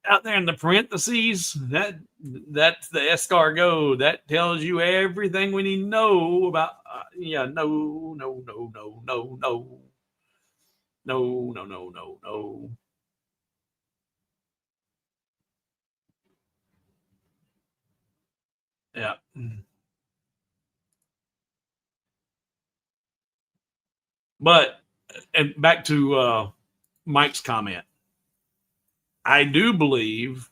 out there in the parentheses, that's the escargot. That tells you everything we need to know about. Yeah, no, no, no, no, no, no, no, no, no, no, no. Yeah. But and back to Mike's comment. I do believe,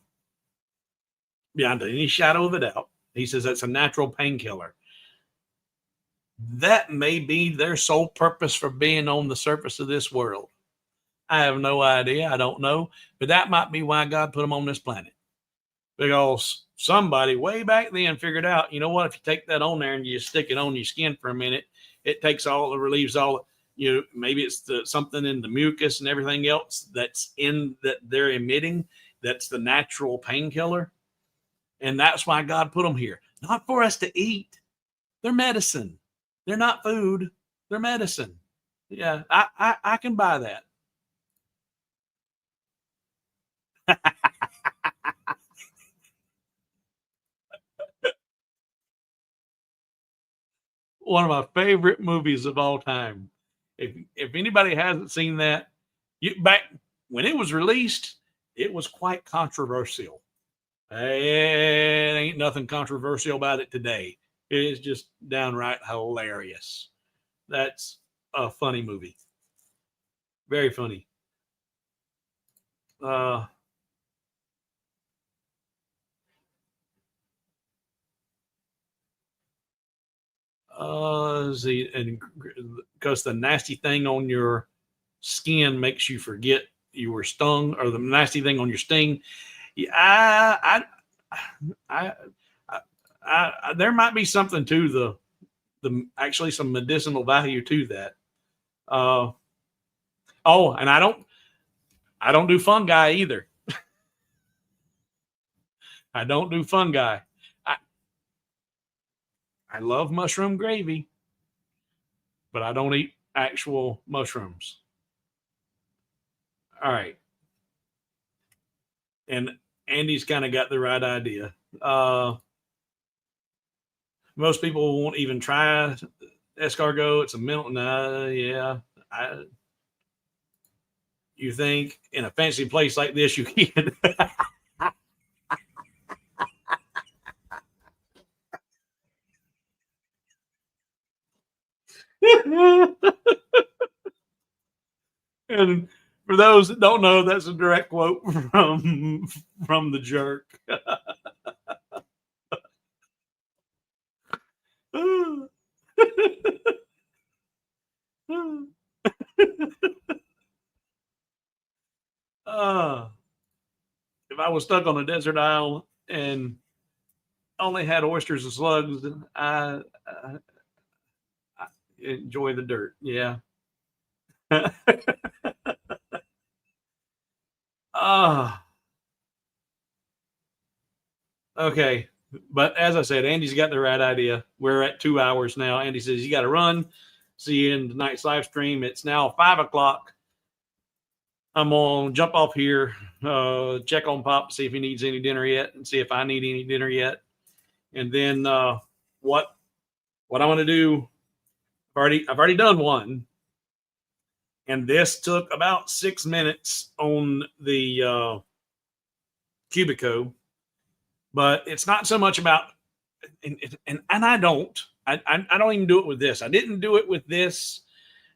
beyond any shadow of a doubt, he says that's a natural painkiller. That may be their sole purpose for being on the surface of this world. I have no idea. I don't know. But that might be why God put them on this planet. Because somebody way back then figured out, you know what, if you take that on there and you stick it on your skin for a minute, it takes all, it relieves all, you know, maybe it's something in the mucus and everything else that's in that they're emitting. That's the natural painkiller. And that's why God put them here. Not for us to eat. They're medicine. They're not food. They're medicine. Yeah, I can buy that. One of my favorite movies of all time. If anybody hasn't seen that, back when it was released, it was quite controversial. It ain't nothing controversial about it today. It is just downright hilarious. That's a funny movie. Very funny. Uh, see, and because the nasty thing on your skin makes you forget you were stung, or the nasty thing on your sting. Yeah, I, there might be something to the actually some medicinal value to that. Oh, and I don't do fungi either. I don't do fungi. I, I love mushroom gravy, but I don't eat actual mushrooms. All right. And Andy's kind of got the right idea. Most people won't even try escargot. It's a mental. Nah, yeah. You think in a fancy place like this you can? And for those that don't know, that's a direct quote from the jerk. uh, if I was stuck on a desert isle and only had oysters and slugs, I enjoy the dirt. Yeah. Ah, okay. But as I said, Andy's got the right idea. We're at 2 hours now. Andy says, you got to run. See you in tonight's live stream. It's now 5 o'clock. I'm going to jump off here, check on Pop, see if he needs any dinner yet, and see if I need any dinner yet. And then what I'm going to do, I've already done one. And this took about 6 minutes on the Cubico. But it's not so much about, and I don't even do it with this. I didn't do it with this.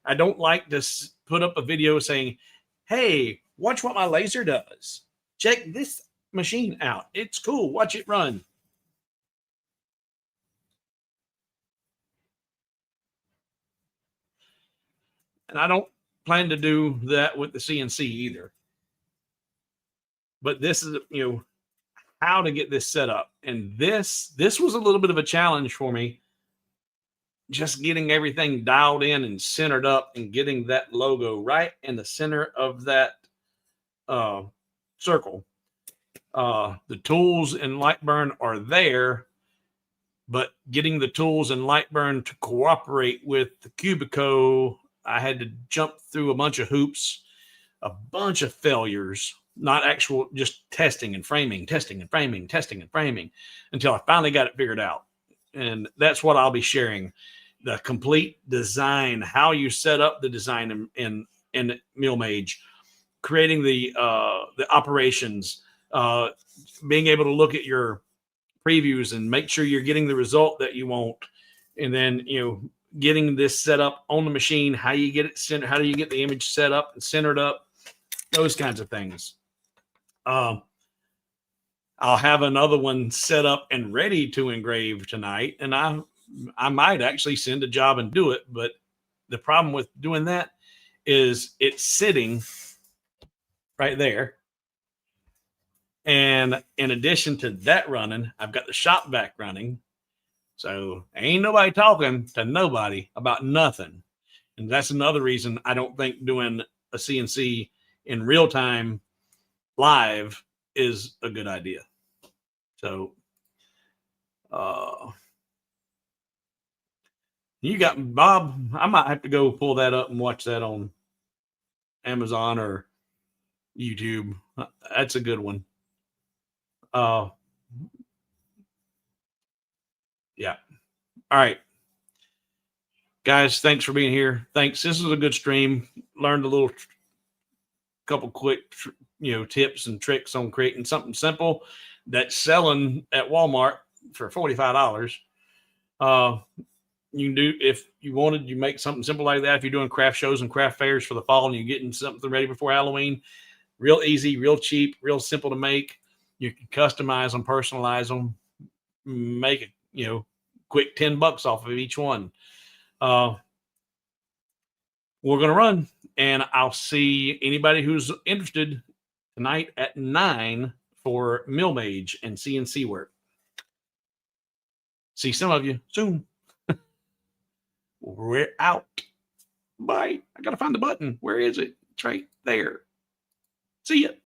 I don't like to put up a video saying, hey, watch what my laser does. Check this machine out. It's cool. Watch it run. And I don't plan to do that with the CNC either. But this is, how to get this set up. And this was a little bit of a challenge for me, just getting everything dialed in and centered up and getting that logo right in the center of that circle. The tools in Lightburn are there, but getting the tools in Lightburn to cooperate with the Cubico, I had to jump through a bunch of hoops, a bunch of failures, not actual, just testing and framing, testing and framing, testing and framing, until I finally got it figured out. And that's what I'll be sharing. The complete design, how you set up the design in MillMage, creating the operations, being able to look at your previews and make sure you're getting the result that you want. And then, getting this set up on the machine, how you get it centered, how do you get the image set up and centered up, those kinds of things. I'll have another one set up and ready to engrave tonight, and I might actually send a job and do it. But the problem with doing that is it's sitting right there. And in addition to that running, I've got the shop vac running. So ain't nobody talking to nobody about nothing. And that's another reason I don't think doing a CNC in real time live is a good idea. So you got Bob. I might have to go pull that up and watch that on Amazon or YouTube. That's a good one. Yeah. All right, guys. Thanks for being here. Thanks. This is a good stream. Learned a little, couple quick, tips and tricks on creating something simple that's selling at Walmart for $45. You can do, if you wanted, you make something simple like that. If you're doing craft shows and craft fairs for the fall and you're getting something ready before Halloween, real easy, real cheap, real simple to make. You can customize them, personalize them, make it, quick $10 off of each one. We're going to run, and I'll see anybody who's interested tonight at 9 for MillMage and CNC work. See some of you soon. We're out. Bye. I got to find the button. Where is it? It's right there. See ya.